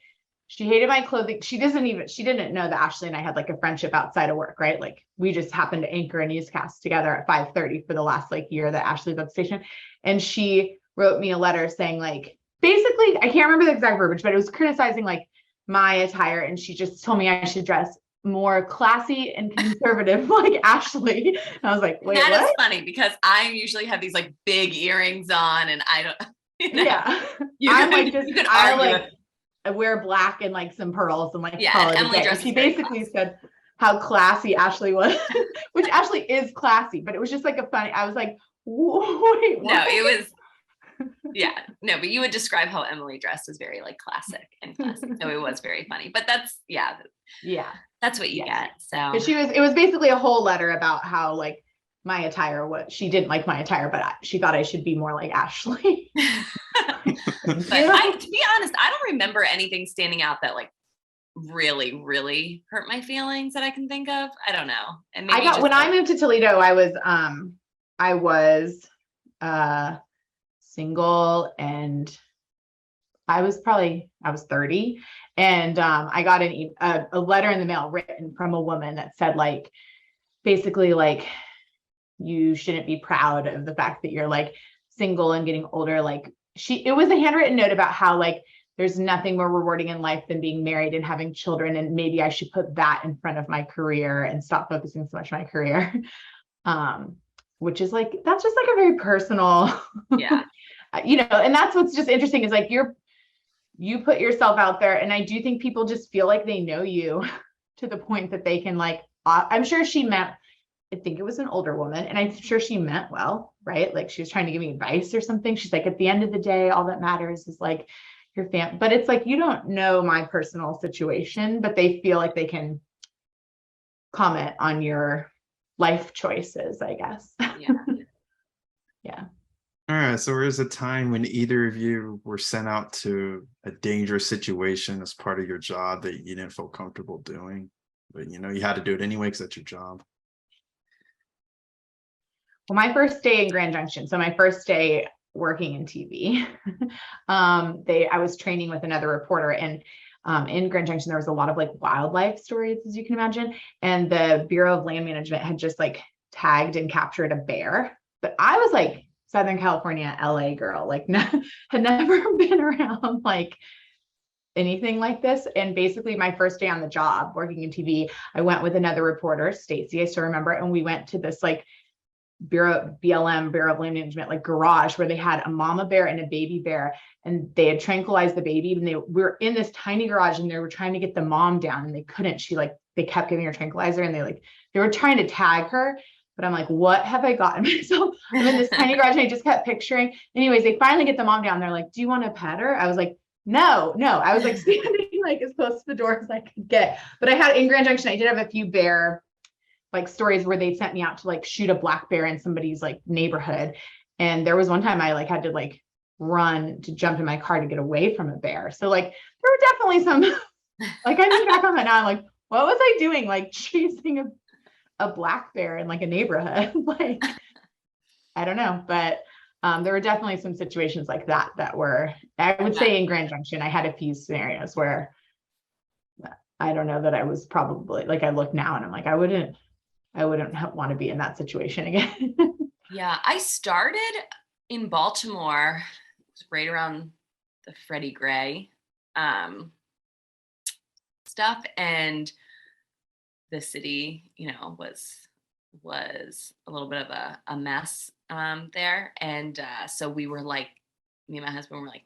Speaker 2: she hated my clothing. She didn't know that Ashley and I had like a friendship outside of work, right? Like we just happened to anchor a newscast together at 5:30 for the last like year that Ashley's at the station. And she wrote me a letter saying like, basically, I can't remember the exact verbiage, but it was criticizing like my attire. And she just told me I should dress more classy and conservative like Ashley. And I was like, wait,
Speaker 1: that
Speaker 2: what?
Speaker 1: Is funny because I usually have these like big earrings on and I don't,
Speaker 2: yeah. I wear black and like some pearls and like
Speaker 1: Emily
Speaker 2: she basically said how classy Ashley was, which Ashley is classy, but it was just like I was like, wait, what?
Speaker 1: No, it was, but you would describe how Emily dressed as very like classic and classy. So it was very funny, but that's that's what you get. So
Speaker 2: it was basically a whole letter about how like my attire, she didn't like my attire, but she thought I should be more like Ashley.
Speaker 1: But to be honest, I don't remember anything standing out that like really, really hurt my feelings that I can think of. I don't know. And maybe
Speaker 2: when I moved to Toledo, I was single and I was 30. And I got a letter in the mail written from a woman that said like, basically like, you shouldn't be proud of the fact that you're like single and getting older. Like it was a handwritten note about how like there's nothing more rewarding in life than being married and having children, and maybe I should put that in front of my career and stop focusing so much on my career. Which is like, that's just like a very personal, and that's what's just interesting is like you put yourself out there, and I do think people just feel like they know you to the point that they can like, I'm sure I think it was an older woman, and I'm sure she meant well, right? Like she was trying to give me advice or something. She's like, at the end of the day, all that matters is like your family. But it's like, you don't know my personal situation, but they feel like they can comment on your life choices, I guess. Yeah.
Speaker 7: All right. So there was a time when either of you were sent out to a dangerous situation as part of your job that you didn't feel comfortable doing, but you had to do it anyway because that's your job.
Speaker 2: Well, my first day in Grand Junction, so my first day working in TV, I was training with another reporter, and in Grand Junction, there was a lot of like wildlife stories, as you can imagine. And the Bureau of Land Management had just like tagged and captured a bear. But I was like Southern California, LA girl, like had never been around like anything like this. And basically my first day on the job working in TV, I went with another reporter, Stacy, I still remember, and we went to this like Bureau of Land Management, like garage where they had a mama bear and a baby bear, and they had tranquilized the baby, and we were in this tiny garage, and they were trying to get the mom down, and they couldn't. They kept giving her tranquilizer, and they were trying to tag her, but I'm like, what have I gotten myself? I'm in this tiny garage, and I just kept picturing. Anyways, they finally get the mom down. They're like, do you want to pet her? I was like, no. I was like standing like as close to the door as I could get. But in Grand Junction, I did have a few bear like stories where they sent me out to like shoot a black bear in somebody's like neighborhood. And there was one time I like had to like run to jump in my car to get away from a bear. So like there were definitely Like I look back on that now, I'm like, what was I doing? Like chasing a black bear in like a neighborhood? Like, I don't know, but there were definitely some situations like that were, I would say in Grand Junction, I had a few scenarios where I don't know that I was probably like, I look now and I'm like, I wouldn't want to be in that situation again.
Speaker 1: Yeah, I started in Baltimore, it was right around the Freddie Gray stuff, and the city, was a little bit of a mess there, and so we were like, me and my husband were like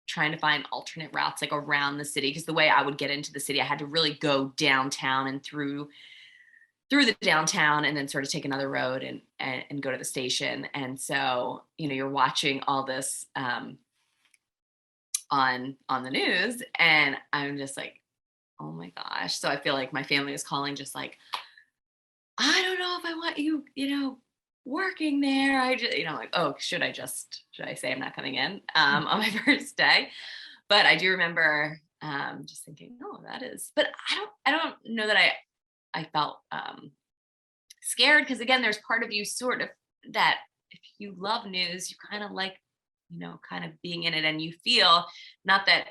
Speaker 1: trying to find alternate routes like around the city, because the way I would get into the city, I had to really go downtown and through the downtown and then sort of take another road and go to the station. And so, you're watching all this on the news, and I'm just like, oh my gosh. So I feel like my family is calling just like, I don't know if I want you, working there. I just, like, oh, should I say I'm not coming in on my first day? But I do remember just thinking, oh, that is, but I don't know that I felt scared, because again, there's part of you sort of that if you love news, you kind of like, kind of being in it, and you feel not that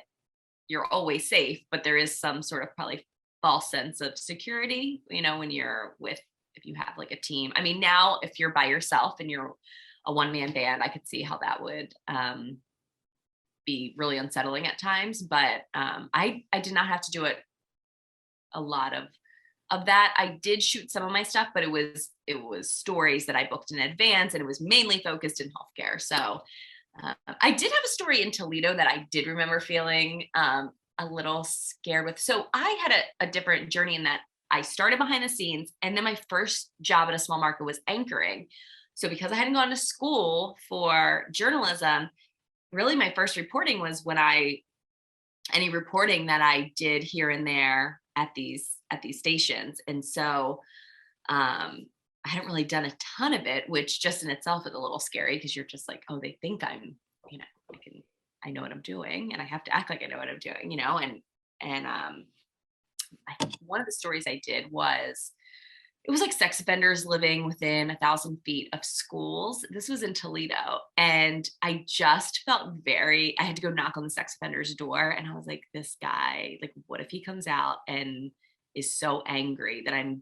Speaker 1: you're always safe, but there is some sort of probably false sense of security, when you're if you have like a team. I mean, now if you're by yourself and you're a one-man band, I could see how that would be really unsettling at times, but I did not have to do it a lot of that. I did shoot some of my stuff, but it was stories that I booked in advance, and it was mainly focused in healthcare. So I did have a story in Toledo that I did remember feeling a little scared with. So I had a different journey in that I started behind the scenes, and then my first job at a small market was anchoring. So because I hadn't gone to school for journalism, really my first reporting was any reporting that I did here and there at these stations. And so I hadn't really done a ton of it, which just in itself is a little scary, because you're just like, oh, they think I'm, I know what I'm doing, and I have to act like I know what I'm doing, and I think one of the stories I did it was like sex offenders living within 1,000 feet of schools. This was in Toledo. And I just felt I had to go knock on the sex offender's door. And I was like, this guy, like, what if he comes out and is so angry that I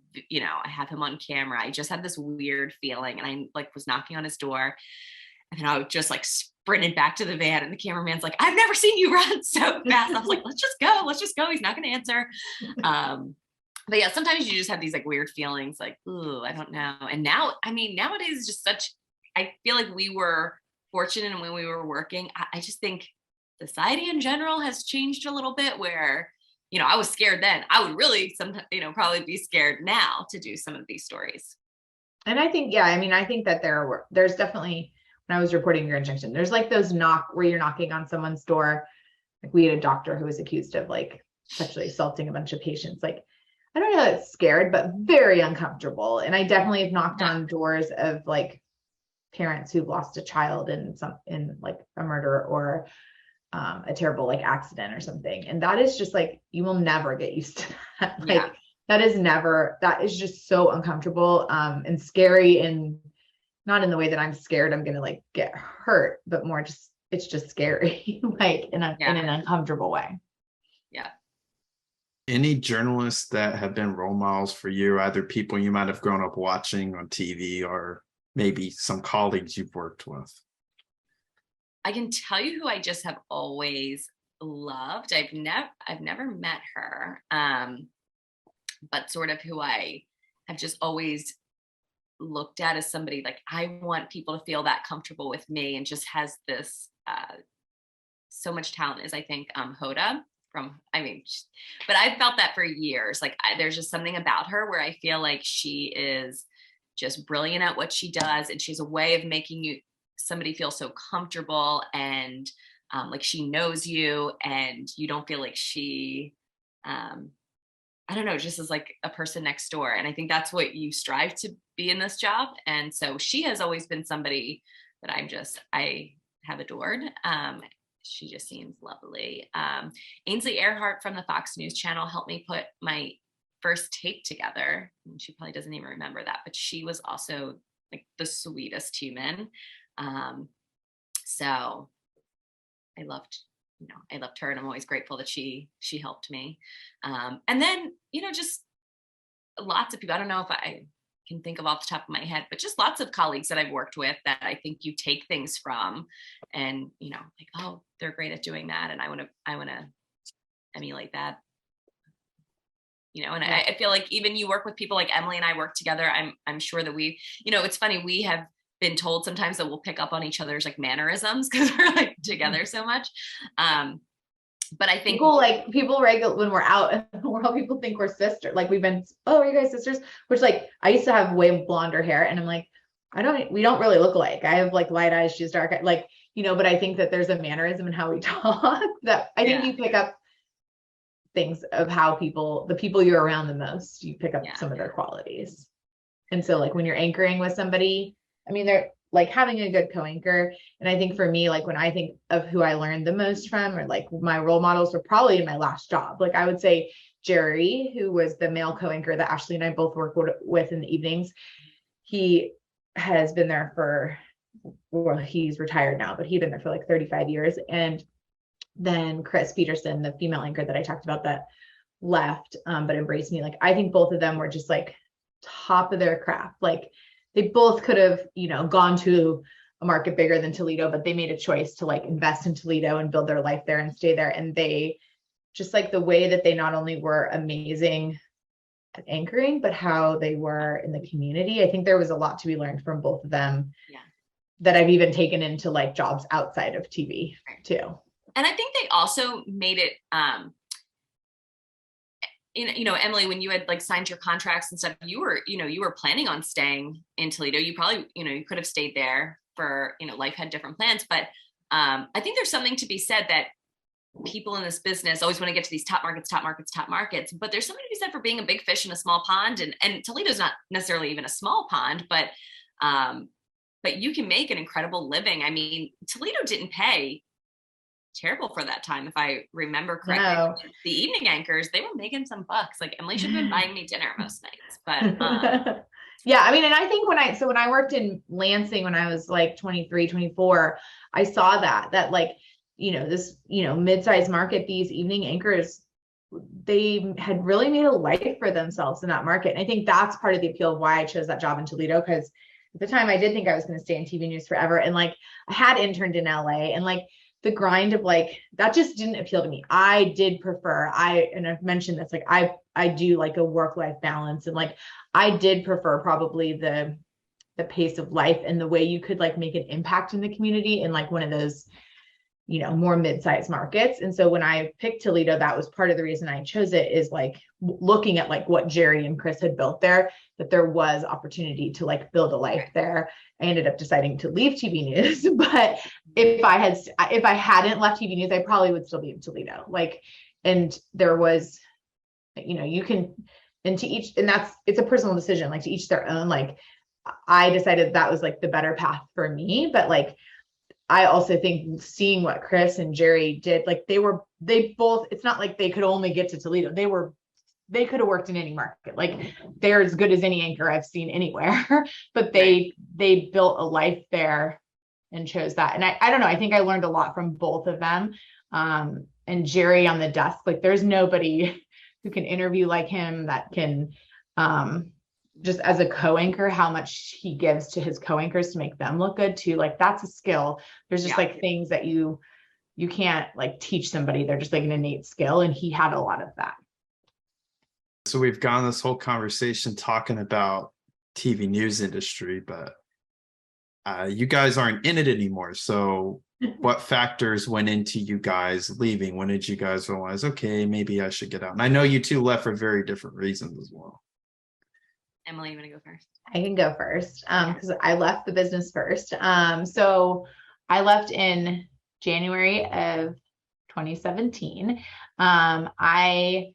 Speaker 1: have him on camera? I just had this weird feeling, and I like was knocking on his door, and then I would just like sprinted back to the van, and the cameraman's like, I've never seen you run so fast. I was like, let's just go. He's not going to answer. But yeah, sometimes you just have these like weird feelings like, ooh, I don't know. And now, I mean, nowadays is just I feel like we were fortunate, and when we were working, I just think society in general has changed a little bit, where, I was scared then. I would really sometimes, probably be scared now to do some of these stories.
Speaker 2: And I think, I think that there's definitely, when I was reporting Grand Junction, there's like those where you're knocking on someone's door. Like we had a doctor who was accused of like sexually assaulting a bunch of patients. Like, I don't know that it's scared, but very uncomfortable. And I definitely have knocked on doors of like parents who've lost a child in like a murder or a terrible like accident or something. And that is just like, you will never get used to that. Like that is just so uncomfortable and scary, and not in the way that I'm scared I'm gonna like get hurt, but more just, it's just scary, like in an uncomfortable way.
Speaker 1: Yeah.
Speaker 7: Any journalists that have been role models for you, either people you might have grown up watching on TV, or maybe some colleagues you've worked with?
Speaker 1: I can tell you who I just have always loved. I've never met her, but sort of who I have just always looked at as somebody like, I want people to feel that comfortable with me, and just has this so much talent, is I think Hoda but I've felt that for years. Like there's just something about her where I feel like she is just brilliant at what she does, and she's a way of making somebody feel so comfortable, and like she knows you, and you don't feel like she I don't know, just as like a person next door. And I think that's what you strive to be in this job. And so she has always been somebody that I have adored. she just seems lovely. Ainsley Earhart from the Fox News Channel helped me put my first tape together. And she probably doesn't even remember that, but she was also like the sweetest human. So I loved her, and I'm always grateful that she helped me. And then, just lots of people. I don't know if I can think of off the top of my head, but just lots of colleagues that I've worked with that I think you take things from, and like, oh, they're great at doing that, and I want to emulate that. And I feel like even you work with people like Emilie and I work together. I'm sure that it's funny, we have been told sometimes that we'll pick up on each other's like mannerisms because we're like together so much. But I think
Speaker 2: people when we're out in the world, people think we're sisters. Like we've been, oh, are you guys sisters? Which like, I used to have way blonder hair, and I'm like, we don't really look alike. I have like light eyes, she's dark, like, but I think that there's a mannerism in how we talk that I think you pick up things of how the people you're around the most, you pick up some of their qualities. And so like when you're anchoring with somebody, I mean, they're like having a good co-anchor. And I think for me, like when I think of who I learned the most from, or like my role models were probably in my last job. Like I would say Jerry, who was the male co-anchor that Ashley and I both work with in the evenings. He has been there he's retired now, but he'd been there for like 35 years. And then Chris Peterson, the female anchor that I talked about that left, but embraced me. Like, I think both of them were just like top of their craft. Like they both could have, gone to a market bigger than Toledo, but they made a choice to like invest in Toledo and build their life there and stay there. And they just like the way that they not only were amazing at anchoring, but how they were in the community. I think there was a lot to be learned from both of them that I've even taken into like jobs outside of TV too.
Speaker 1: And I think they also made it, Emilie, when you had like signed your contracts and stuff, you were planning on staying in Toledo. You probably, you could have stayed there for, life had different plans. But I think there's something to be said that people in this business always want to get to these top markets, but there's something to be said for being a big fish in a small pond. And Toledo's not necessarily even a small pond, but you can make an incredible living. I mean, Toledo didn't pay terrible for that time, if I remember correctly. No. The evening anchors, they were making some bucks. Like Emilie should have been buying me dinner most nights, but
Speaker 2: yeah, I mean, and I think when I worked in Lansing when I was like 23, 24, I saw that like, this, mid-sized market, these evening anchors, they had really made a life for themselves in that market. And I think that's part of the appeal of why I chose that job in Toledo, because at the time I did think I was going to stay in TV news forever. And like, I had interned in LA, and like, the grind of like, that just didn't appeal to me. I did prefer, and I've mentioned this, like I do like a work-life balance, and like, I did prefer probably the pace of life and the way you could like make an impact in the community in like one of those, more mid-sized markets. And so when I picked Toledo, that was part of the reason I chose it, is like looking at like what Jerry and Chris had built there, that there was opportunity to like build a life there. I ended up deciding to leave TV news, but if I hadn't left TV news, I probably would still be in Toledo. Like, and there was, you can, and to each, and it's a personal decision, like to each their own. Like I decided that was like the better path for me, but like, I also think seeing what Chris and Jerry did, like they both, it's not like they could only get to Toledo. They could have worked in any market. Like they're as good as any anchor I've seen anywhere, but they built a life there and chose that. And I don't know, I think I learned a lot from both of them. And Jerry on the desk, like there's nobody who can interview like him, that can, just as a co-anchor, how much he gives to his co-anchors to make them look good too. Like that's a skill. There's just like things that you can't like teach somebody. They're just like an innate skill. And he had a lot of that.
Speaker 7: So we've gone this whole conversation talking about TV news industry, but you guys aren't in it anymore. So what factors went into you guys leaving? When did you guys realize, okay, maybe I should get out? And I know you two left for very different reasons as well.
Speaker 1: Emilie, you want to go first?
Speaker 2: I can go first because I left the business first. So I left in January of 2017. I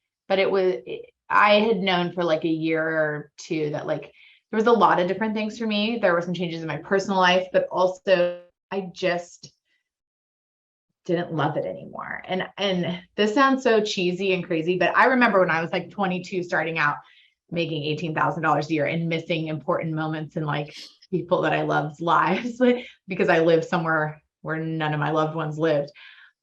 Speaker 2: had known for like a year or two that like there was a lot of different things for me. There were some changes in my personal life, but also didn't love it anymore. And this sounds so cheesy and crazy, but I remember when I was like 22 starting out making $18,000 a year and missing important moments in like people that I loved lives because I lived somewhere where none of my loved ones lived.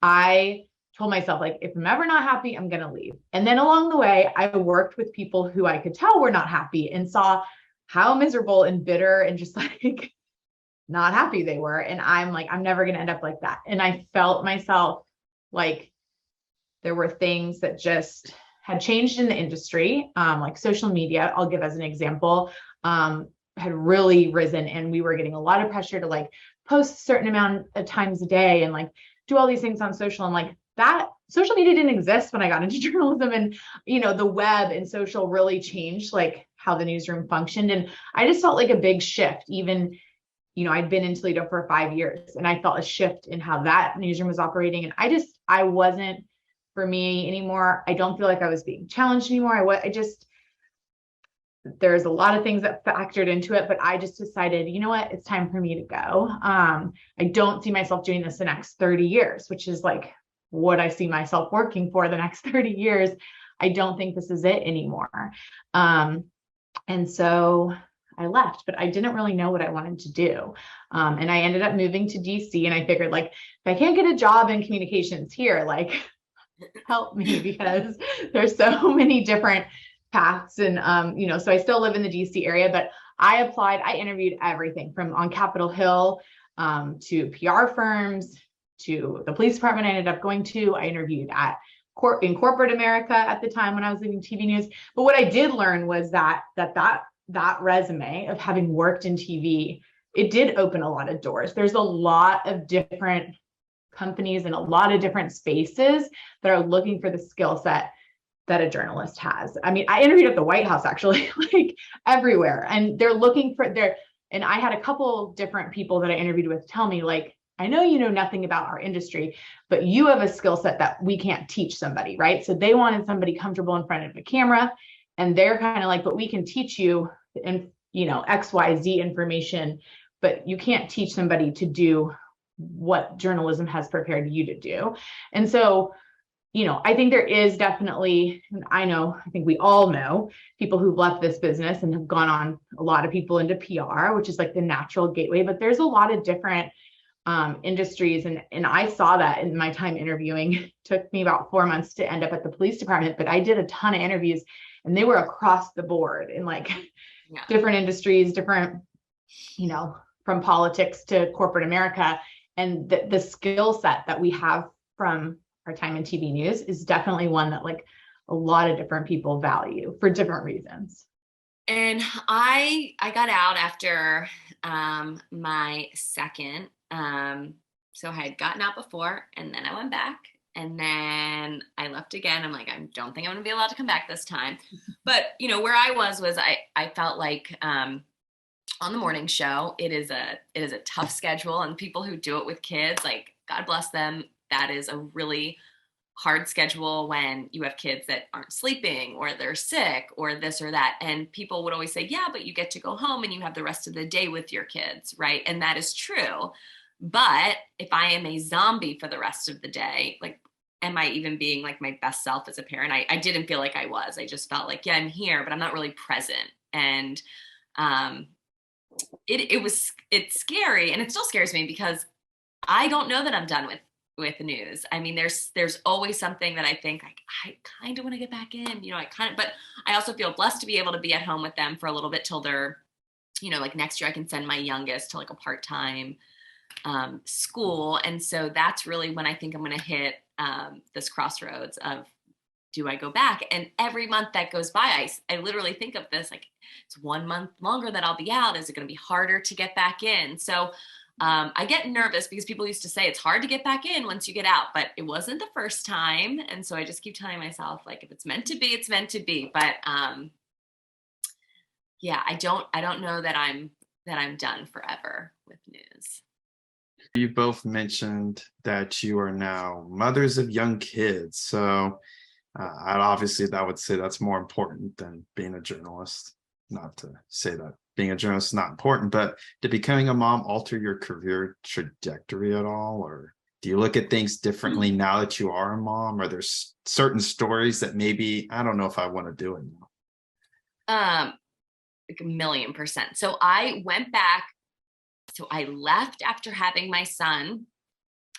Speaker 2: I told myself, like, if I'm ever not happy, I'm going to leave. And then along the way, I worked with people who I could tell were not happy and saw how miserable and bitter and just like not happy they were. And I'm like, I'm never going to end up like that. And I felt myself like there were things that just had changed in the industry, like social media, I'll give as an example, had really risen, and we were getting a lot of pressure to like post a certain amount of times a day and like do all these things on social. And like that social media didn't exist when I got into journalism, and the web and social really changed like how the newsroom functioned. And I just felt like a big shift. Even I'd been in Toledo for 5 years, and I felt a shift in how that newsroom was operating. And I wasn't for me anymore. I don't feel like I was being challenged anymore. There's a lot of things that factored into it, but I just decided, you know what, it's time for me to go. I don't see myself doing this the next 30 years, which is like what I see myself working for the next 30 years. I don't think this is it anymore. And so I left, but I didn't really know what I wanted to do. And I ended up moving to DC, and I figured, like, if I can't get a job in communications here, like, help me, because there's so many different paths. And, so I still live in the DC area, but I interviewed everything from on Capitol Hill to PR firms to the police department I ended up going to. I interviewed in corporate America at the time when I was leaving TV news. But what I did learn was that resume of having worked in TV, it did open a lot of doors. There's a lot of different companies and a lot of different spaces that are looking for the skill set that a journalist has. I mean, I interviewed at the White House, actually, like everywhere, and they're looking for and I had a couple different people that I interviewed with tell me, like, I know you know nothing about our industry, but you have a skill set that we can't teach somebody, right? So they wanted somebody comfortable in front of a camera, and they're kind of like, but we can teach you XYZ information, but you can't teach somebody to do what journalism has prepared you to do. And so, I think there is definitely, I think we all know people who've left this business and have gone on, a lot of people into PR, which is like the natural gateway, but there's a lot of different industries. And I saw that in my time interviewing. It took me about 4 months to end up at the police department, but I did a ton of interviews, and they were across the board in like different industries, different, from politics to corporate America. And the skill set that we have from our time in TV news is definitely one that like a lot of different people value for different reasons.
Speaker 1: And I got out after my second. So I had gotten out before, and then I went back, and then I left again. I'm like, I don't think I'm gonna be allowed to come back this time. But where I was I felt like on the morning show, it is a tough schedule, and people who do it with kids, like, God bless them. That is a really hard schedule when you have kids that aren't sleeping or they're sick or this or that. And people would always say, yeah, but you get to go home and you have the rest of the day with your kids, right? And that is true. But if I am a zombie for the rest of the day, like, am I even being like my best self as a parent? I didn't feel like I was. I just felt like, yeah, I'm here, but I'm not really present. And it's scary, and it still scares me because I don't know that I'm done with news. I mean, there's always something that I think, like, I kind of want to get back in, but I also feel blessed to be able to be at home with them for a little bit till they're, like next year I can send my youngest to like a part-time school. And so that's really when I think I'm going to hit this crossroads of, do I go back? And every month that goes by, I literally think of this, like, it's 1 month longer that I'll be out. Is it going to be harder to get back in? So I get nervous because people used to say it's hard to get back in once you get out, but it wasn't the first time. And so I just keep telling myself, like, if it's meant to be, it's meant to be. But yeah, I don't know that I'm done forever with news.
Speaker 7: You both mentioned that you are now mothers of young kids. So obviously that would say that's more important than being a journalist. Not to say that being a journalist is not important, but did becoming a mom alter your career trajectory at all? Or Do you look at things differently now that you are a mom? Are there certain stories that maybe, I don't know if I want to do it now?
Speaker 1: Like 1,000,000%. So I went back. So I left after having my son.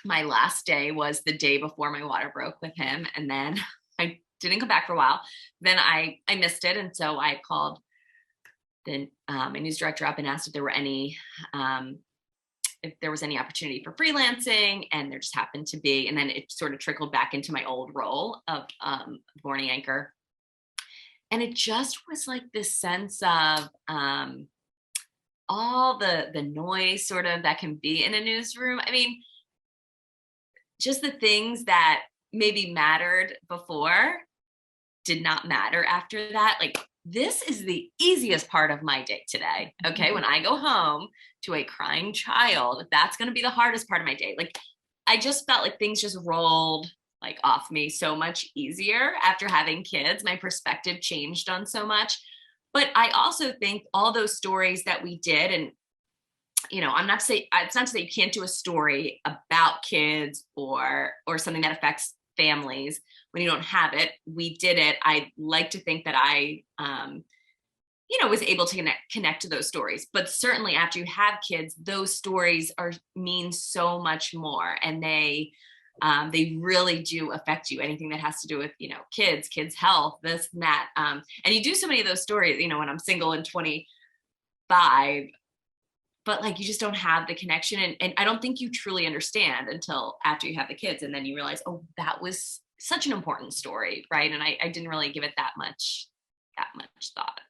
Speaker 1: My last day was the day before my water broke with him. And then I didn't come back for a while. Then I missed it. And so I called the my news director up and asked if there were any, if there was any opportunity for freelancing, and there just happened to be. And then it sort of trickled back into my old role of morning anchor. And it just was like this sense of all the noise sort of that can be in a newsroom. I mean, just the things that maybe mattered before did not matter after that. Like, this is the easiest part of my day today. Okay. When I go home to a crying child, that's going to be the hardest part of my day. Like, I just felt like things just rolled like off me so much easier after having kids. My perspective changed on so much. But I also think all those stories that we did, and I'm not to say, it's not to say you can't do a story about kids or something that affects families when you don't have it. We did it. I like to think that I was able to connect to those stories. But certainly after you have kids, those stories mean so much more, and they really do affect you. Anything that has to do with, kids health, this and that. And you do so many of those stories, when I'm single and 25, but like, you just don't have the connection. And I don't think you truly understand until after you have the kids. And then you realize, oh, that was such an important story. Right. And I didn't really give it that much thought.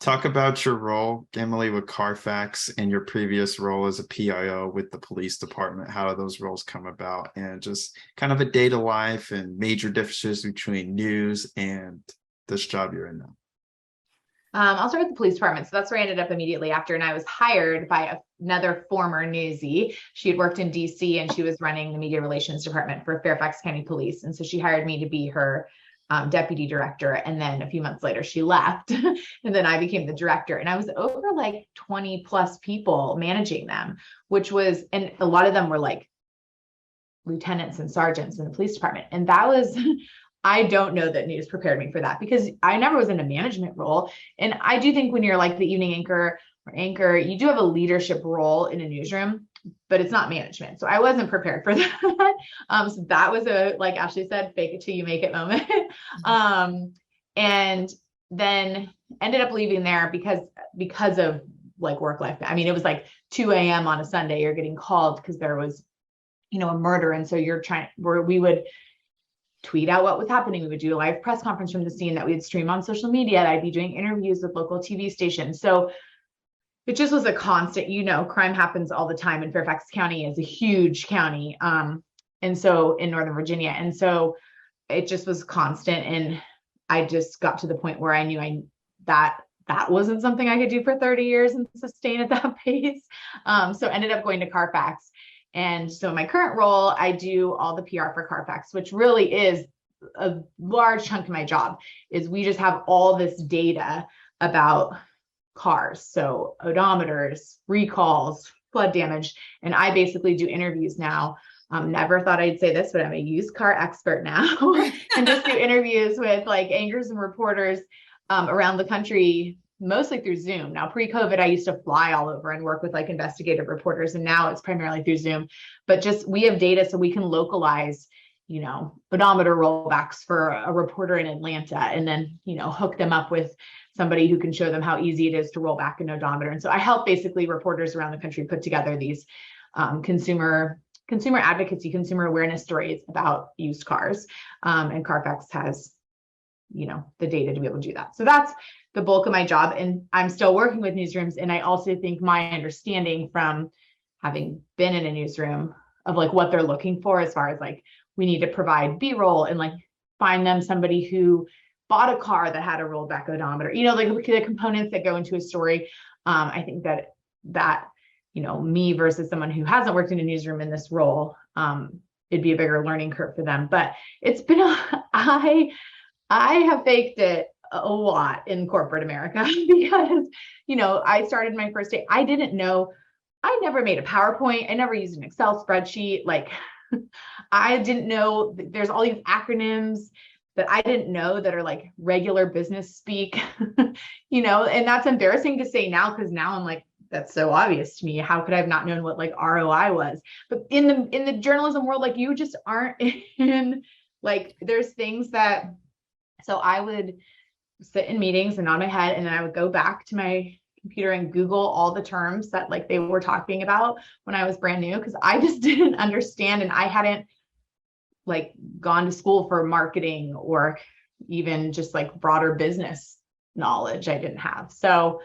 Speaker 7: Talk about your role, Emilie, with Carfax, and your previous role as a PIO with the police department. How do those roles come about, and just kind of a day to life and major differences between news and this job you're in now?
Speaker 2: I'll start with the police department. So that's where I ended up immediately after. And I was hired by another former newsie. She had worked in DC, and she was running the media relations department for Fairfax County Police. And so she hired me to be her deputy director. And then a few months later, she left. And then I became the director. And I was over like 20 plus people managing them, and a lot of them were like lieutenants and sergeants in the police department. And that was, I don't know that news prepared me for that, because I never was in a management role. And I do think when you're like the evening anchor or anchor, you do have a leadership role in a newsroom, but it's not management. So I wasn't prepared for that. So that was like Ashley said, fake it till you make it moment. And then ended up leaving there because of like work life. I mean, it was like 2 a.m. on a Sunday, you're getting called because there was, a murder. And so we would tweet out what was happening. We would do a live press conference from the scene that we'd stream on social media. I'd be doing interviews with local TV stations. So it just was a constant, crime happens all the time, and Fairfax County is a huge county. And so in Northern Virginia. And so it just was constant. And I just got to the point where I knew that wasn't something I could do for 30 years and sustain at that pace. So ended up going to Carfax. And so my current role, I do all the PR for Carfax, which really is a large chunk of my job. Is we just have all this data about cars. So odometers, recalls, flood damage. And I basically do interviews now. Never thought I'd say this, but I'm a used car expert now. And just do interviews with like anchors and reporters around the country, mostly through Zoom. Now, pre-COVID, I used to fly all over and work with like investigative reporters, and now it's primarily through Zoom. But just, we have data so we can localize, odometer rollbacks for a reporter in Atlanta, and then, hook them up with somebody who can show them how easy it is to roll back an odometer. And so I help basically reporters around the country put together these consumer advocacy, consumer awareness stories about used cars. And Carfax has, the data to be able to do that. So that's the bulk of my job. And I'm still working with newsrooms. And I also think my understanding from having been in a newsroom of like what they're looking for, as far as like, we need to provide B-roll and like find them somebody who bought a car that had a rolled back odometer, like the components that go into a story. I think that, me versus someone who hasn't worked in a newsroom in this role, it'd be a bigger learning curve for them. But it's been, I have faked it a lot in corporate America because, I started my first day. I didn't know, I never made a PowerPoint. I never used an Excel spreadsheet. Like, I didn't know there's all these acronyms that I didn't know that are like regular business speak, and that's embarrassing to say now, because now I'm like, that's so obvious to me. How could I have not known what like ROI was? But in the journalism world, like you just aren't in, like there's things that, so I would sit in meetings and nod my head, and then I would go back to my computer and Google all the terms that like they were talking about when I was brand new, because I just didn't understand, and I hadn't like gone to school for marketing or even just like broader business knowledge. I didn't have. So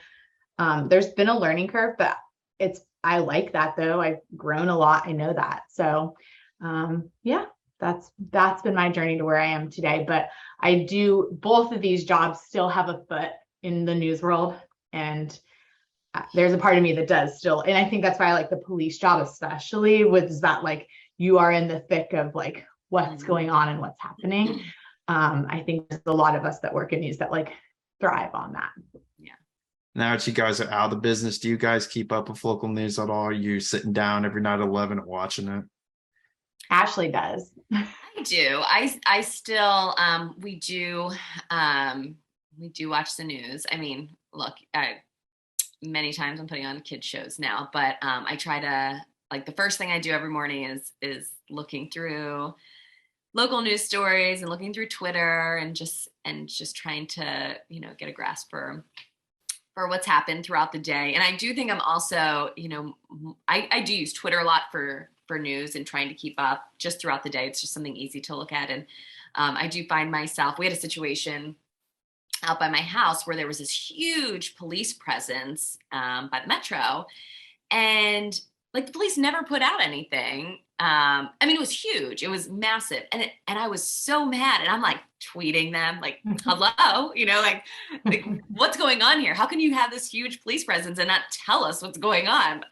Speaker 2: there's been a learning curve, but I like that though. I've grown a lot. I know that. So yeah, that's been my journey to where I am today. But I do, both of these jobs still have a foot in the news world, and there's a part of me that does still. And I think that's why I like the police job, especially, with that, like you are in the thick of like what's going on and what's happening. I think there's a lot of us that work in news that like thrive on that.
Speaker 1: Yeah.
Speaker 7: Now that you guys are out of the business, do you guys keep up with local news at all? Are you sitting down every night at 11 and watching it?
Speaker 2: Ashley does.
Speaker 1: I do. I still, we do watch the news. I mean, look, many times I'm putting on kids shows now, but I try to, like, the first thing I do every morning is looking through local news stories and looking through Twitter and just trying to, get a grasp for what's happened throughout the day. And I do think I'm also, I do use Twitter a lot for news and trying to keep up just throughout the day. It's just something easy to look at. And I do find myself, we had a situation out by my house where there was this huge police presence by the Metro, and like the police never put out anything. I mean, it was huge, it was massive, and I was so mad, and I'm like tweeting them like, hello, like what's going on here? How can you have this huge police presence and not tell us what's going on?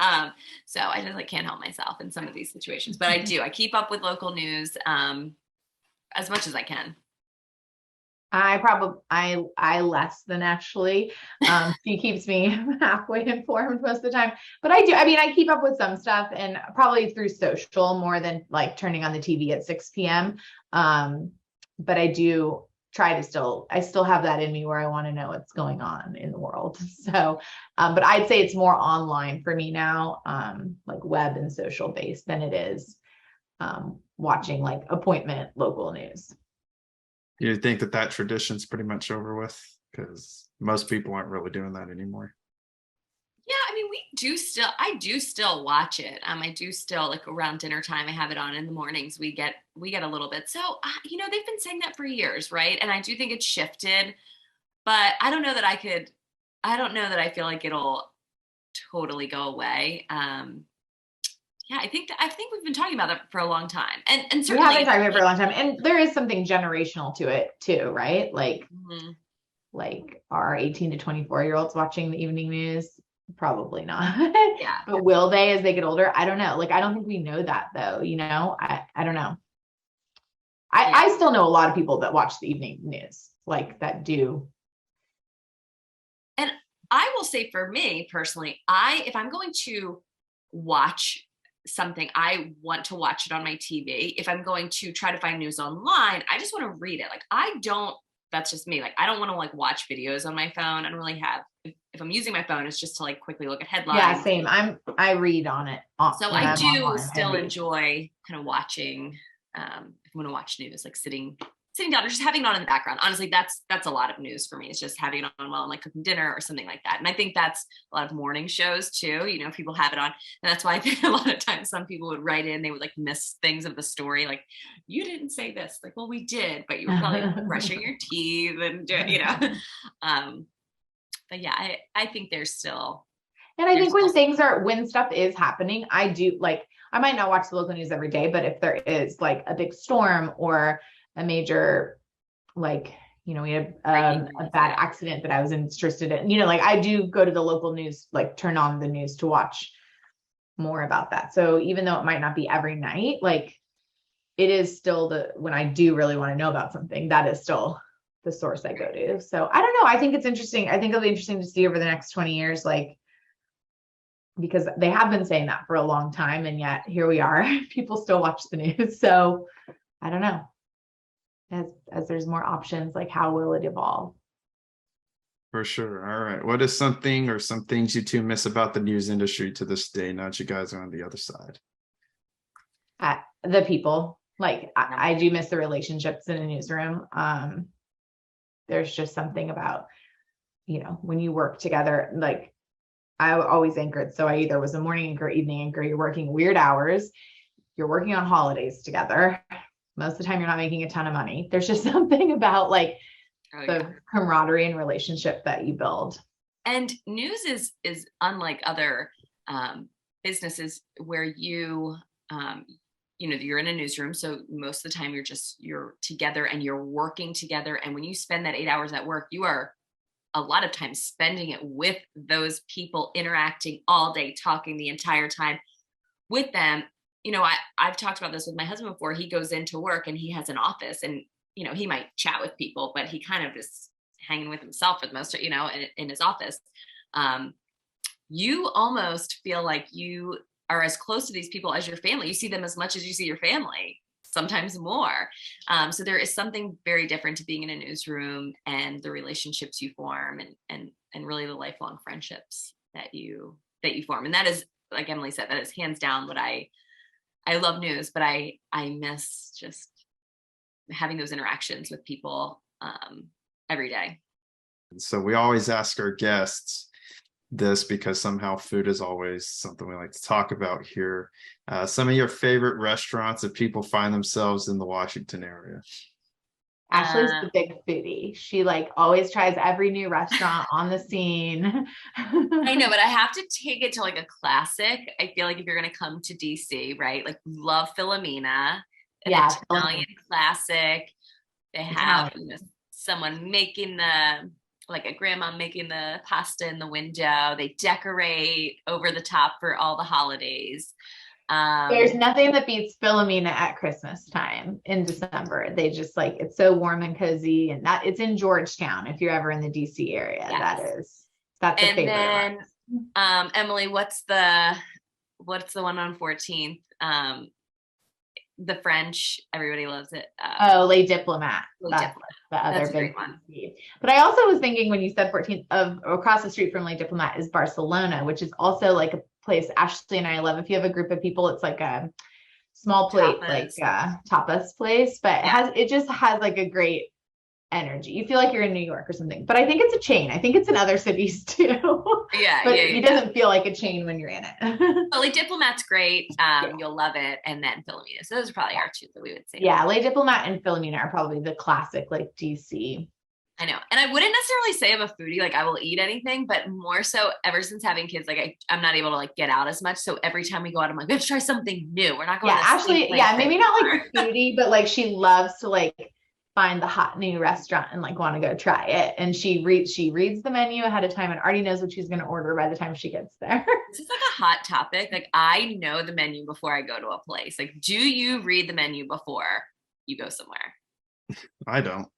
Speaker 1: So I just like can't help myself in some of these situations, but I keep up with local news as much as I can.
Speaker 2: I less than Ashley. She keeps me halfway informed most of the time, but I do. I mean, I keep up with some stuff, and probably through social more than like turning on the TV at 6 p.m. But I do try to I still have that in me where I want to know what's going on in the world. So, but I'd say it's more online for me now, like web and social based, than it is watching like appointment local news.
Speaker 7: You think that tradition's pretty much over with, because most people aren't really doing that anymore?
Speaker 1: Yeah, I mean, I do still watch it. I do still, like, around dinner time, I have it on in the mornings. We get a little bit. So, they've been saying that for years, right? And I do think it's shifted, but I don't know that I feel like it'll totally go away. Yeah, I think we've been talking about that for a long time, and certainly
Speaker 2: we have been talking about it for a long time, and there is something generational to it too, right? Like, like our 18 to 24-year-olds watching the evening news, probably not.
Speaker 1: Yeah,
Speaker 2: but will they as they get older? I don't know. Like, I don't think we know that though. I don't know. I still know a lot of people that watch the evening news, like that do.
Speaker 1: And I will say, for me personally, if I'm going to watch something, I want to watch it on my TV. If I'm going to try to find news online, I just want to read it. Like, that's just me. Like, I don't want to like watch videos on my phone. I don't really have, if I'm using my phone, it's just to like quickly look at headlines.
Speaker 2: Yeah, same. I read on it.
Speaker 1: So I do still enjoy kind of watching, if I'm going to watch news, like sitting down or just having it on in the background. Honestly, that's a lot of news for me. It's just having it on while I'm like cooking dinner or something like that. And I think that's a lot of morning shows too. People have it on. And that's why I think a lot of times some people would write in, they would like miss things of the story. Like, you didn't say this. Like, well, we did, but you were probably brushing your teeth and but yeah, I think there's still.
Speaker 2: And I think when stuff is happening, I do like, I might not watch the local news every day, but if there is like a big storm or a major, like, we had a bad accident that I was interested in, like I do go to the local news, like turn on the news to watch more about that. So even though it might not be every night, like it is still when I do really want to know about something, that is still the source I go to. So I don't know. I think it's interesting. I think it'll be interesting to see over the next 20 years, like because they have been saying that for a long time, and yet here we are. People still watch the news. So I don't know. As there's more options, like how will it evolve?
Speaker 7: For sure. All right. What is something or some things you two miss about the news industry to this day, now that you guys are on the other side?
Speaker 2: The people. Like I do miss the relationships in a newsroom. There's just something about, when you work together, like I always anchored. So I either was a morning anchor, evening anchor, you're working weird hours, you're working on holidays together. Most of the time you're not making a ton of money. There's just something about like the camaraderie and relationship that you build.
Speaker 1: And news is unlike other businesses where you're in a newsroom. So most of the time you're together and you're working together. And when you spend that 8 hours at work, you are a lot of times spending it with those people, interacting all day, talking the entire time with them. I've talked about this with my husband before. He goes into work and he has an office, and he might chat with people, but he kind of is hanging with himself for the most, in his office. You almost feel like you are as close to these people as your family. You see them as much as you see your family, sometimes more. So there is something very different to being in a newsroom and the relationships you form and really the lifelong friendships that you form. And that is, like Emilie said, that is hands down what I love news, but I miss just having those interactions with people every day.
Speaker 7: So we always ask our guests this because somehow food is always something we like to talk about here. Some of your favorite restaurants if people find themselves in the Washington area.
Speaker 2: Ashley's the big foodie. She like always tries every new restaurant on the scene.
Speaker 1: I know, but I have to take it to like a classic. I feel like if you're going to come to DC, right? Like love Philomena, an Italian classic. They have someone making like a grandma making the pasta in the window. They decorate over the top for all the holidays.
Speaker 2: There's nothing that beats Philomena at Christmas time in December. They just like, it's so warm and cozy, and that it's in Georgetown. If you're ever in the DC area, that's a favorite.
Speaker 1: And then, Emilie, what's the one on 14th? The French, everybody loves it.
Speaker 2: Les Diplomats. That's the other big one. But I also was thinking when you said 14th, of across the street from Les Diplomats is Barcelona, which is also like a place Ashley and I love. If you have a group of people, it's like a small plate, tapas. Like a tapas place, but it just has like a great energy. You feel like you're in New York or something, but I think it's a chain. I think it's in other cities too. But it doesn't feel like a chain when you're in it.
Speaker 1: But Les Diplomat's great. You'll love it. And then Philomena. So those are probably our two that we would say.
Speaker 2: Yeah, Les Diplomat and Philomena are probably the classic like DC.
Speaker 1: I know. And I wouldn't necessarily say I'm a foodie, like I will eat anything, but more so ever since having kids, like I'm not able to like get out as much. So every time we go out, I'm like, we have to try something new. We're not going to
Speaker 2: Ashley, maybe not like foodie, but like she loves to like find the hot new restaurant and like want to go try it. And she reads the menu ahead of time and already knows what she's going to order by the time she gets there.
Speaker 1: This is like a hot topic. Like I know the menu before I go to a place. Like, do you read the menu before you go somewhere?
Speaker 7: I don't.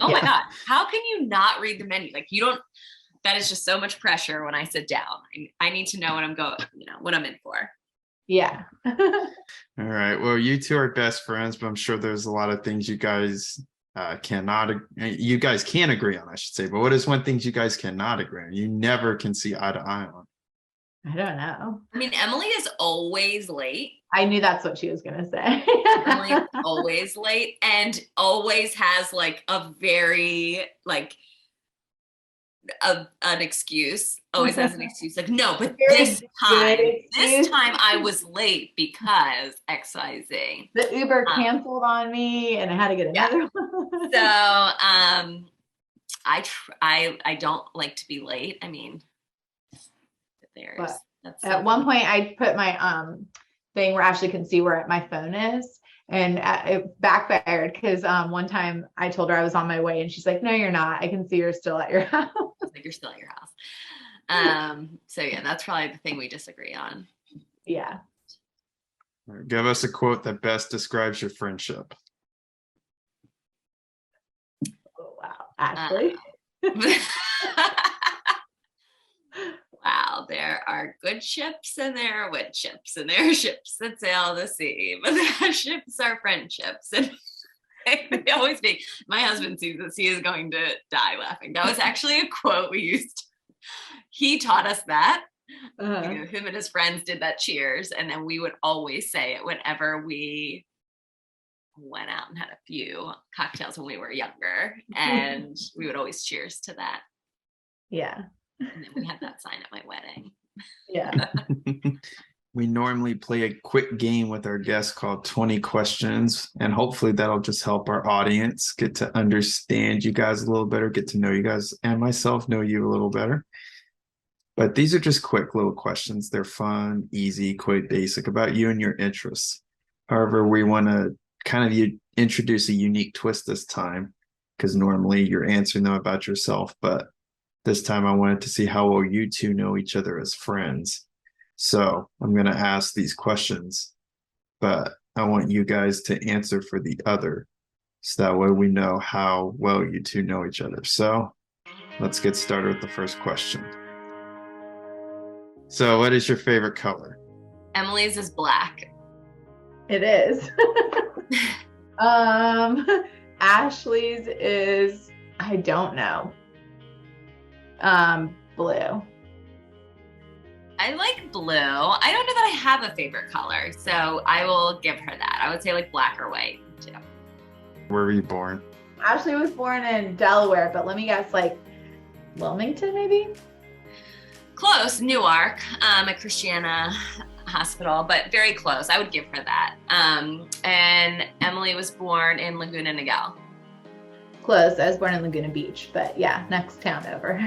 Speaker 1: Oh my God. How can you not read the menu? Like you don't, that is just so much pressure when I sit down. I need to know what I'm going, what I'm in for.
Speaker 2: Yeah.
Speaker 7: All right. Well, you two are best friends, but I'm sure there's a lot of things you guys can agree on, I should say. But what is one thing you guys cannot agree on? You never can see eye to eye on.
Speaker 2: I don't know.
Speaker 1: I mean, Emilie is always late.
Speaker 2: I knew that's what she was going to say.
Speaker 1: Emilie is always late and always has like a very like an excuse. Always has an excuse. Like, no, but this time I was late because XYZ.
Speaker 2: The Uber canceled on me and I had to get another one.
Speaker 1: So I don't like to be late. I mean,
Speaker 2: at one point I put my thing where Ashley can see where my phone is, and it backfired because one time I told her I was on my way and she's like, no, you're not. I can see you're still at your house.
Speaker 1: Like you're still at your house. So yeah, that's probably the thing we disagree on.
Speaker 2: Yeah.
Speaker 7: Give us a quote that best describes your friendship.
Speaker 2: Oh, wow. Ashley.
Speaker 1: Wow, there are good ships and there are wood ships, and there are ships that sail the sea, but the ships are friendships. And they always make, my husband sees this, he is going to die laughing. That was actually a quote we used. He taught us that. Him and his friends did that cheers, and then we would always say it whenever we went out and had a few cocktails when we were younger, and we would always cheers to that.
Speaker 2: Yeah.
Speaker 1: And then we had that sign at my wedding.
Speaker 2: Yeah.
Speaker 7: We normally play a quick game with our guests called 20 questions, and hopefully that'll just help our audience get to understand you guys a little better, get to know you guys, and myself know you a little better. But these are just quick little questions. They're fun, easy, quite basic about you and your interests. However, we want to kind of introduce a unique twist this time, because normally you're answering them about yourself, but this time I wanted to see how well you two know each other as friends. So I'm going to ask these questions, but I want you guys to answer for the other, so that way we know how well you two know each other. So let's get started with the first question. So what is your favorite color?
Speaker 1: Emilie's is black.
Speaker 2: It is. Ashley's is, I don't know. Blue.
Speaker 1: I like blue. I don't know that I have a favorite color, so I will give her that. I would say like black or white too.
Speaker 7: Where were you born?
Speaker 2: Ashley was born in Delaware, but let me guess, like Wilmington, maybe?
Speaker 1: Close, Newark, at Christiana Hospital, but very close. I would give her that. And Emilie was born in Laguna Niguel.
Speaker 2: Close. I was born in Laguna Beach, but yeah, next town over.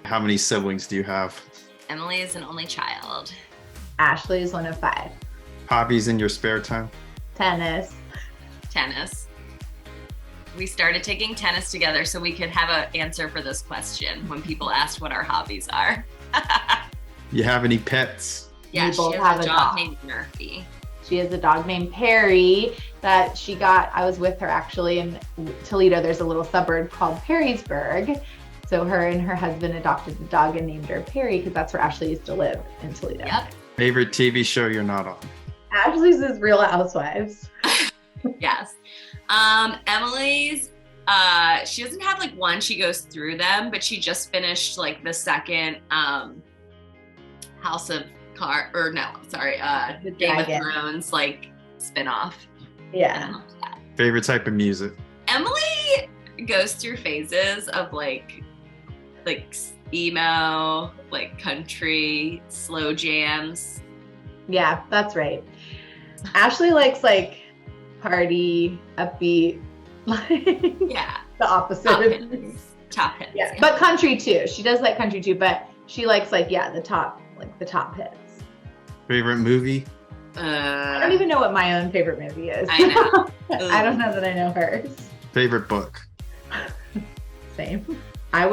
Speaker 7: How many siblings do you have?
Speaker 1: Emilie is an only child.
Speaker 2: Ashley is one of 5.
Speaker 7: Hobbies in your spare time?
Speaker 2: Tennis.
Speaker 1: Tennis. We started taking tennis together so we could have an answer for this question when people asked what our hobbies are.
Speaker 7: You have any pets?
Speaker 1: Yeah,
Speaker 2: We
Speaker 1: she
Speaker 2: both
Speaker 1: has
Speaker 2: have
Speaker 1: a
Speaker 2: a
Speaker 1: dog
Speaker 2: dog.
Speaker 1: named Murphy.
Speaker 2: She has a dog named Perry that she got. I was with her actually in Toledo. There's a little suburb called Perrysburg. So her and her husband adopted the dog and named her Perry because that's where Ashley used to live, in Toledo.
Speaker 1: Yep.
Speaker 7: Favorite TV show you're not on?
Speaker 2: Ashley's is Real Housewives.
Speaker 1: Yes. Emilie's, she doesn't have like one, she goes through them, but she just finished like the second House of Cards, or no, sorry,
Speaker 2: The
Speaker 1: Game of
Speaker 2: Dragon.
Speaker 1: Thrones like spinoff.
Speaker 2: Yeah.
Speaker 7: Favorite type of music?
Speaker 1: Emily goes through phases of like emo, like country, slow jams.
Speaker 2: Yeah, that's right. Ashley likes like party, upbeat, like
Speaker 1: Yeah.
Speaker 2: the opposite
Speaker 1: Top
Speaker 2: of
Speaker 1: hits. Top hits.
Speaker 2: Yeah, but country too. She does like country too, but she likes like, yeah, the top hits.
Speaker 7: Favorite movie?
Speaker 2: I don't even know what my own favorite movie is.
Speaker 1: I know.
Speaker 2: I don't know that I know hers.
Speaker 7: Favorite book?
Speaker 2: Same. I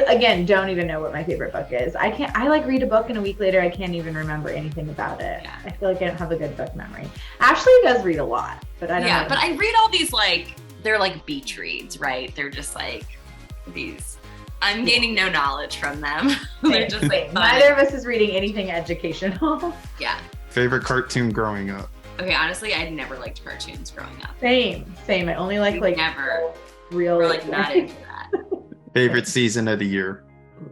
Speaker 2: again don't even know what my favorite book is. I like read a book and a week later I can't even remember anything about it.
Speaker 1: Yeah.
Speaker 2: I feel like I don't have a good book memory. Ashley does read a lot, but I don't know.
Speaker 1: Yeah, but I read all these like, they're like beach reads, right? They're just like these, I'm gaining no knowledge from them. They're just like fun.
Speaker 2: Neither of us is reading anything educational.
Speaker 1: Yeah.
Speaker 7: Favorite cartoon growing up?
Speaker 1: Okay, honestly, I never liked cartoons growing up.
Speaker 2: Same. I only like
Speaker 1: Never.
Speaker 2: real
Speaker 1: We're like not into that.
Speaker 7: Favorite season of the year?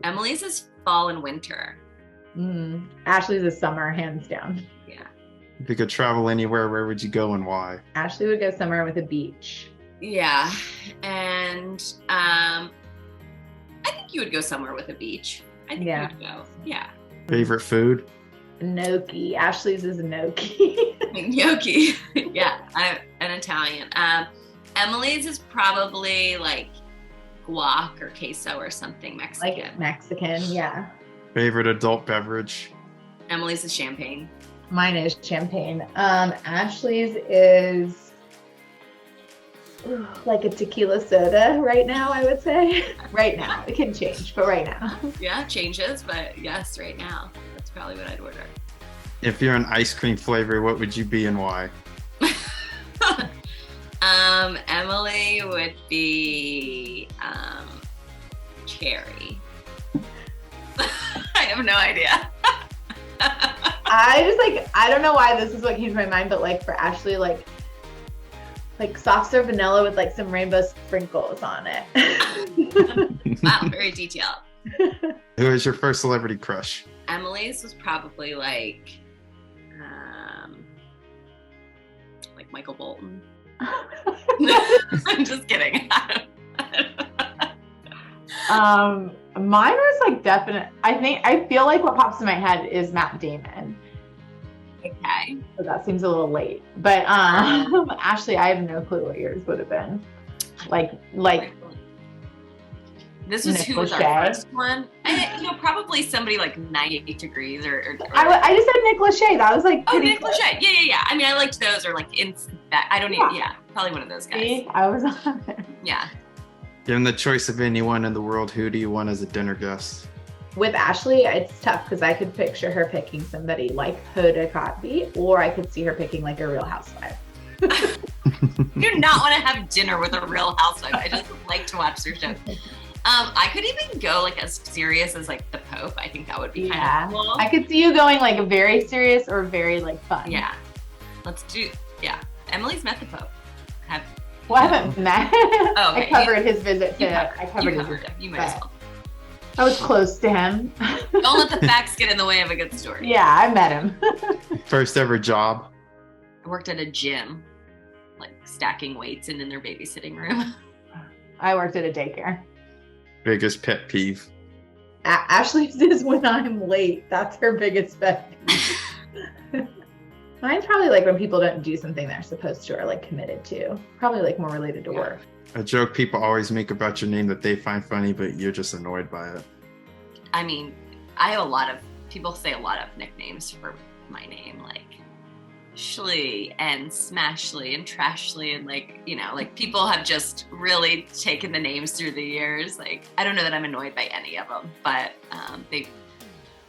Speaker 1: Emily's is fall and winter.
Speaker 2: Ashley's is summer, hands down.
Speaker 1: Yeah.
Speaker 7: If you could travel anywhere, where would you go and why?
Speaker 2: Ashley would go somewhere with a beach.
Speaker 1: Yeah. And I think you would go somewhere with a beach. I think
Speaker 2: Yeah.
Speaker 1: you would go. Yeah.
Speaker 7: Favorite food?
Speaker 2: Gnocchi. Ashley's is gnocchi.
Speaker 1: Gnocchi. Yeah. I'm an Italian. Emily's is probably like guac or queso or something Mexican.
Speaker 2: Like Mexican, yeah.
Speaker 7: Favorite adult beverage?
Speaker 1: Emily's is champagne.
Speaker 2: Mine is champagne. Ashley's is like a tequila soda right now, I would say. Right now. It can change, but right now.
Speaker 1: Yeah, changes, but yes, right now. That's probably what I'd order.
Speaker 7: If you're an ice cream flavor, what would you be and why?
Speaker 1: Emily would be cherry. I have no idea.
Speaker 2: I just like, I don't know why this is what came to my mind, but like for Ashley, like soft serve vanilla with like some rainbow sprinkles on it.
Speaker 1: Wow, very detailed.
Speaker 7: Who is your first celebrity crush?
Speaker 1: Emilie's was probably like Michael Bolton. I'm just kidding.
Speaker 2: Mine was like definite. I feel like what pops in my head is Matt Damon.
Speaker 1: Okay.
Speaker 2: So that seems a little late, but Ashley, I have no clue what yours would have been. Like
Speaker 1: this was
Speaker 2: Nick
Speaker 1: who was our
Speaker 2: Lachey.
Speaker 1: first one. Probably somebody like 98 Degrees or
Speaker 2: I just said Nick Lachey. That was like
Speaker 1: oh,
Speaker 2: pretty
Speaker 1: Nick Lachey. Yeah. I mean, I liked those or like I don't even. Yeah, probably one of those guys.
Speaker 2: See, I was on it.
Speaker 1: Yeah.
Speaker 7: Given the choice of anyone in the world, who do you want as a dinner guest?
Speaker 2: With Ashley, it's tough because I could picture her picking somebody like Hoda Kotb, or I could see her picking like a Real Housewife.
Speaker 1: You do not want to have dinner with a Real Housewife. I just like to watch their shows. I could even go like as serious as like the Pope. I think that would be kind of cool.
Speaker 2: I could see you going like a very serious or very like fun.
Speaker 1: Yeah. Let's do. Yeah. Emilie's met the Pope.
Speaker 2: Well, I haven't met.
Speaker 1: Oh, okay.
Speaker 2: I covered his visit to. I covered his visit.
Speaker 1: You might as well.
Speaker 2: I was close to him.
Speaker 1: Don't let the facts get in the way of a good story.
Speaker 2: Yeah, I met him.
Speaker 7: First ever job?
Speaker 1: I worked at a gym, like stacking weights in their babysitting room.
Speaker 2: I worked at a daycare.
Speaker 7: Biggest pet peeve?
Speaker 2: Ashley's is when I'm late. That's her biggest pet peeve. Mine's probably like when people don't do something they're supposed to or like committed to. Probably like more related to work.
Speaker 7: A joke people always make about your name that they find funny, but you're just annoyed by it.
Speaker 1: I mean, I have people say a lot of nicknames for my name, like Shlee and Smashly and Trashly, and like people have just really taken the names through the years. Like, I don't know that I'm annoyed by any of them, but they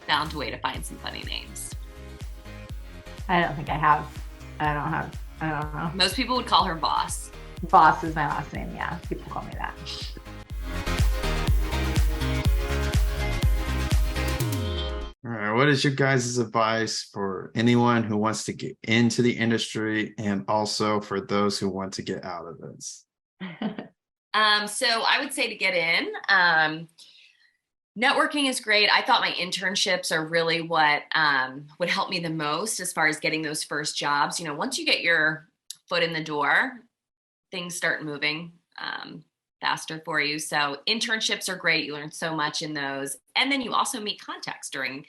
Speaker 1: found a way to find some funny names.
Speaker 2: I don't think I have. I don't know.
Speaker 1: Most people would call her Voss.
Speaker 2: Voss is my last name. Yeah, people call me that.
Speaker 7: All right, what is your guys' advice for anyone who wants to get into the industry and also for those who want to get out of this?
Speaker 1: So I would say to get in, networking is great. I thought my internships are really what would help me the most as far as getting those first jobs. Once you get your foot in the door, things start moving faster for you. So internships are great. You learn so much in those. And then you also meet contacts during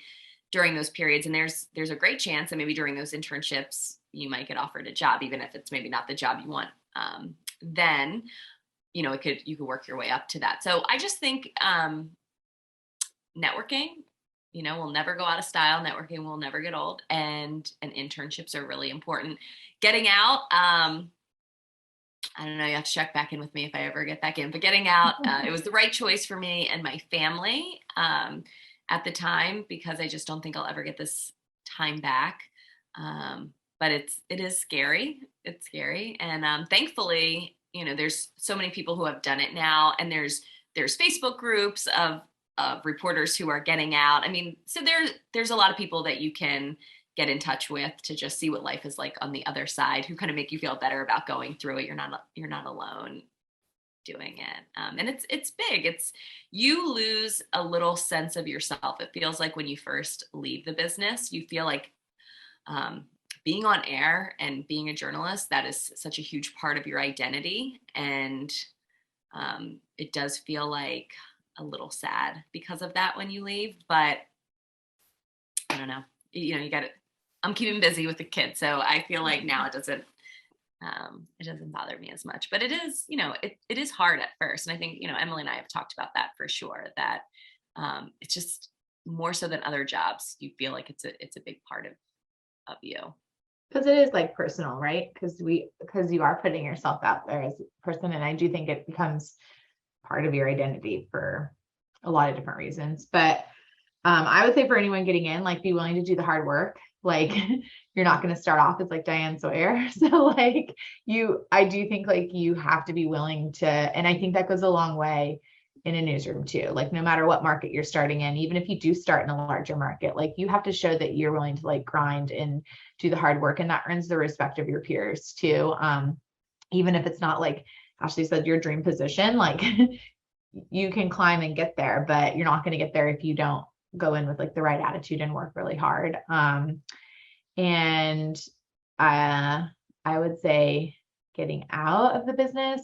Speaker 1: those periods. And there's a great chance that maybe during those internships, you might get offered a job, even if it's maybe not the job you want. Then, you could work your way up to that. So I just think networking, will never go out of style. Networking will never get old, and internships are really important. Getting out, I don't know, you have to check back in with me if I ever get back in, but getting out, it was the right choice for me and my family at the time, because I just don't think I'll ever get this time back. But it is scary. It's scary. And thankfully, there's so many people who have done it now, and there's Facebook groups of reporters who are getting out. I mean, so there's a lot of people that you can get in touch with to just see what life is like on the other side, who kind of make you feel better about going through it. You're not alone doing it. And it's big. You lose a little sense of yourself. It feels like when you first leave the business, you feel like being on air and being a journalist, that is such a huge part of your identity. And it does feel like a little sad because of that when you leave, but I don't know, you got it. I'm keeping busy with the kids, so I feel like now it doesn't bother me as much, but it is, it is hard at first. And I think, Emilie and I have talked about that for sure, that it's just more so than other jobs. You feel like it's a big part of you.
Speaker 2: Because it is like personal, right? Because you are putting yourself out there as a person. And I do think it becomes part of your identity for a lot of different reasons. But I would say for anyone getting in, like, be willing to do the hard work. Like, you're not going to start off as like Diane Sawyer. So like I do think like you have to be willing to, and I think that goes a long way in a newsroom too. Like no matter what market you're starting in, even if you do start in a larger market, like you have to show that you're willing to like grind and do the hard work, and that earns the respect of your peers too. Even if it's not like Ashley said, your dream position, like you can climb and get there, but you're not going to get there if you don't go in with like the right attitude and work really hard. And I would say getting out of the business,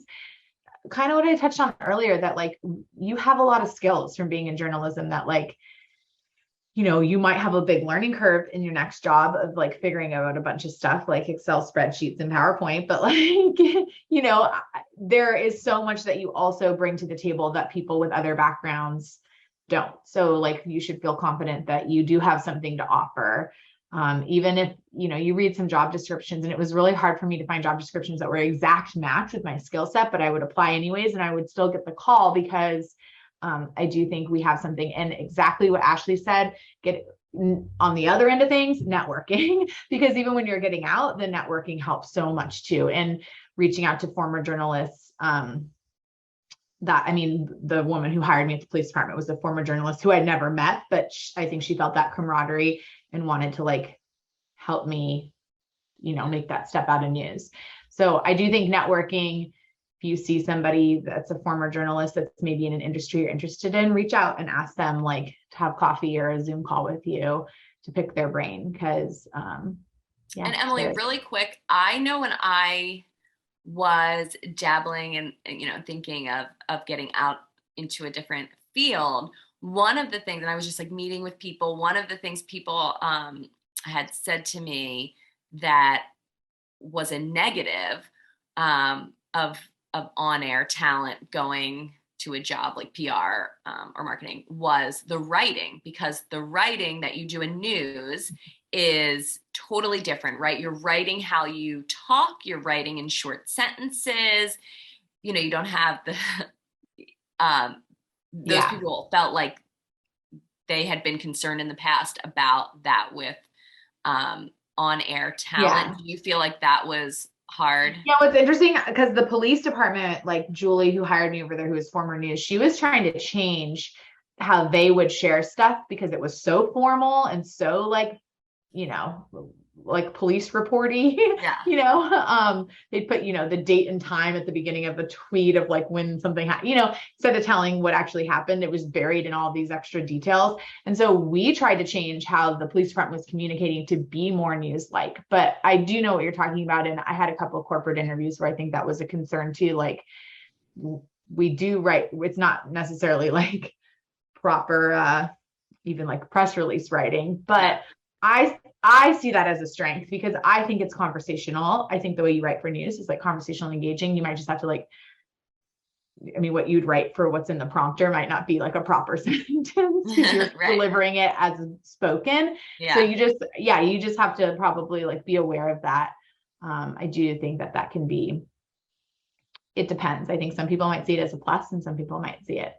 Speaker 2: kind of what I touched on earlier, that like you have a lot of skills from being in journalism that like, you know, you might have a big learning curve in your next job of like figuring out a bunch of stuff like Excel spreadsheets and PowerPoint, but like, you know, there is so much that you also bring to the table that people with other backgrounds don't. So like, you should feel confident that you do have something to offer. Even if, you know, you read some job descriptions, and it was really hard for me to find job descriptions that were exact match with my skill set, but I would apply anyways, and I would still get the call because I do think we have something. And exactly what Ashley said, get on the other end of things, networking, because even when you're getting out, the networking helps so much too. And reaching out to former journalists, the woman who hired me at the police department was a former journalist who I'd never met, but I think she felt that camaraderie and wanted to like help me, you know, make that step out of news. So I do think networking, if you see somebody that's a former journalist that's maybe in an industry you're interested in, reach out and ask them like to have coffee or a Zoom call with you to pick their brain. Because
Speaker 1: and Emilie, really quick, I know when I was dabbling and, you know, thinking of getting out into a different field, one of the things, and I was just like meeting with people, one of the things people had said to me that was a negative of on-air talent going to a job like PR or marketing was the writing, because the writing that you do in news is totally different, right? You're writing how you talk, you're writing in short sentences, you know, you don't have the those people felt like they had been concerned in the past about that with on-air talent. Do you feel like that was hard?
Speaker 2: Yeah, what's interesting, because the police department, like Julie, who hired me over there, who was former news, she was trying to change how they would share stuff because it was so formal and so like, you know, like police reporty, you know, they'd put, you know, the date and time at the beginning of the tweet of like when something happened, you know, instead of telling what actually happened, it was buried in all these extra details. And so we tried to change how the police department was communicating to be more news-like. But I do know what you're talking about. And I had a couple of corporate interviews where I think that was a concern too. Like we do write, it's not necessarily like proper, even like press release writing, but I see that as a strength because I think it's conversational. I think the way you write for news is like conversational and engaging. You might just have to like, I mean, what you'd write for what's in the prompter might not be like a proper sentence because you're delivering it as spoken. So you just have to probably like be aware of that. I do think that can be, it depends. I think some people might see it as a plus and some people might see it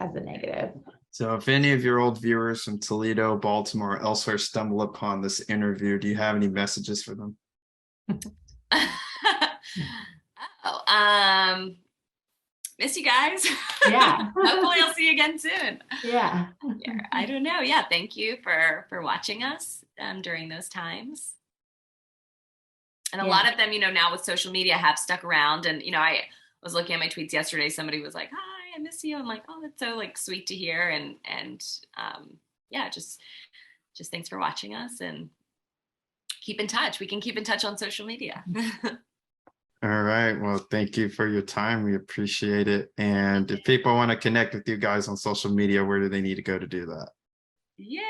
Speaker 2: as a negative.
Speaker 7: So if any of your old viewers from Toledo, Baltimore, or elsewhere stumble upon this interview, do you have any messages for them?
Speaker 1: Miss you guys.
Speaker 2: Yeah.
Speaker 1: Hopefully I'll see you again soon.
Speaker 2: Yeah.
Speaker 1: I don't know. Yeah. Thank you for watching us during those times. And a lot of them, you know, now with social media have stuck around. And, you know, I was looking at my tweets yesterday. Somebody was like, hi, I miss you. I'm like, oh, that's so like sweet to hear. And just thanks for watching us and keep in touch. We can keep in touch on social media.
Speaker 7: All right. Well, thank you for your time. We appreciate it. And if people want to connect with you guys on social media, where do they need to go to do that?
Speaker 1: Yeah.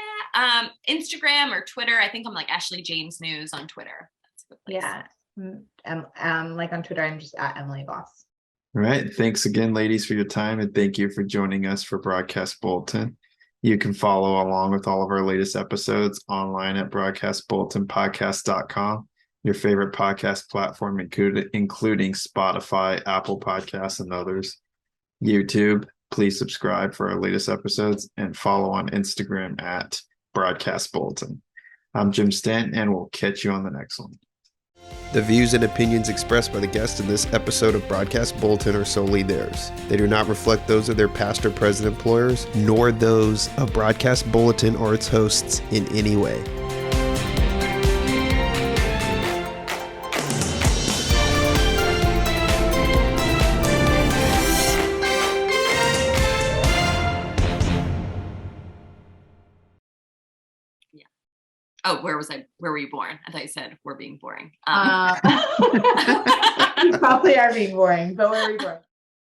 Speaker 1: Instagram or Twitter. I think I'm like Ashley James News on Twitter. That's a good place.
Speaker 2: Yeah. Like on Twitter, I'm just at Emilie Voss.
Speaker 7: All right. Thanks again, ladies, for your time. And thank you for joining us for Broadcast Bulletin. You can follow along with all of our latest episodes online at broadcastbulletinpodcast.com, your favorite podcast platform, including Spotify, Apple Podcasts, and others. YouTube, please subscribe for our latest episodes and follow on Instagram at Broadcast Bulletin. I'm Jim Stanton, and we'll catch you on the next one.
Speaker 8: The views and opinions expressed by the guests in this episode of Broadcast Bulletin are solely theirs. They do not reflect those of their past or present employers, nor those of Broadcast Bulletin or its hosts in any way.
Speaker 1: Oh, where was I? Where were you born? I thought you said we're being boring.
Speaker 2: You probably are being boring, but where were you born?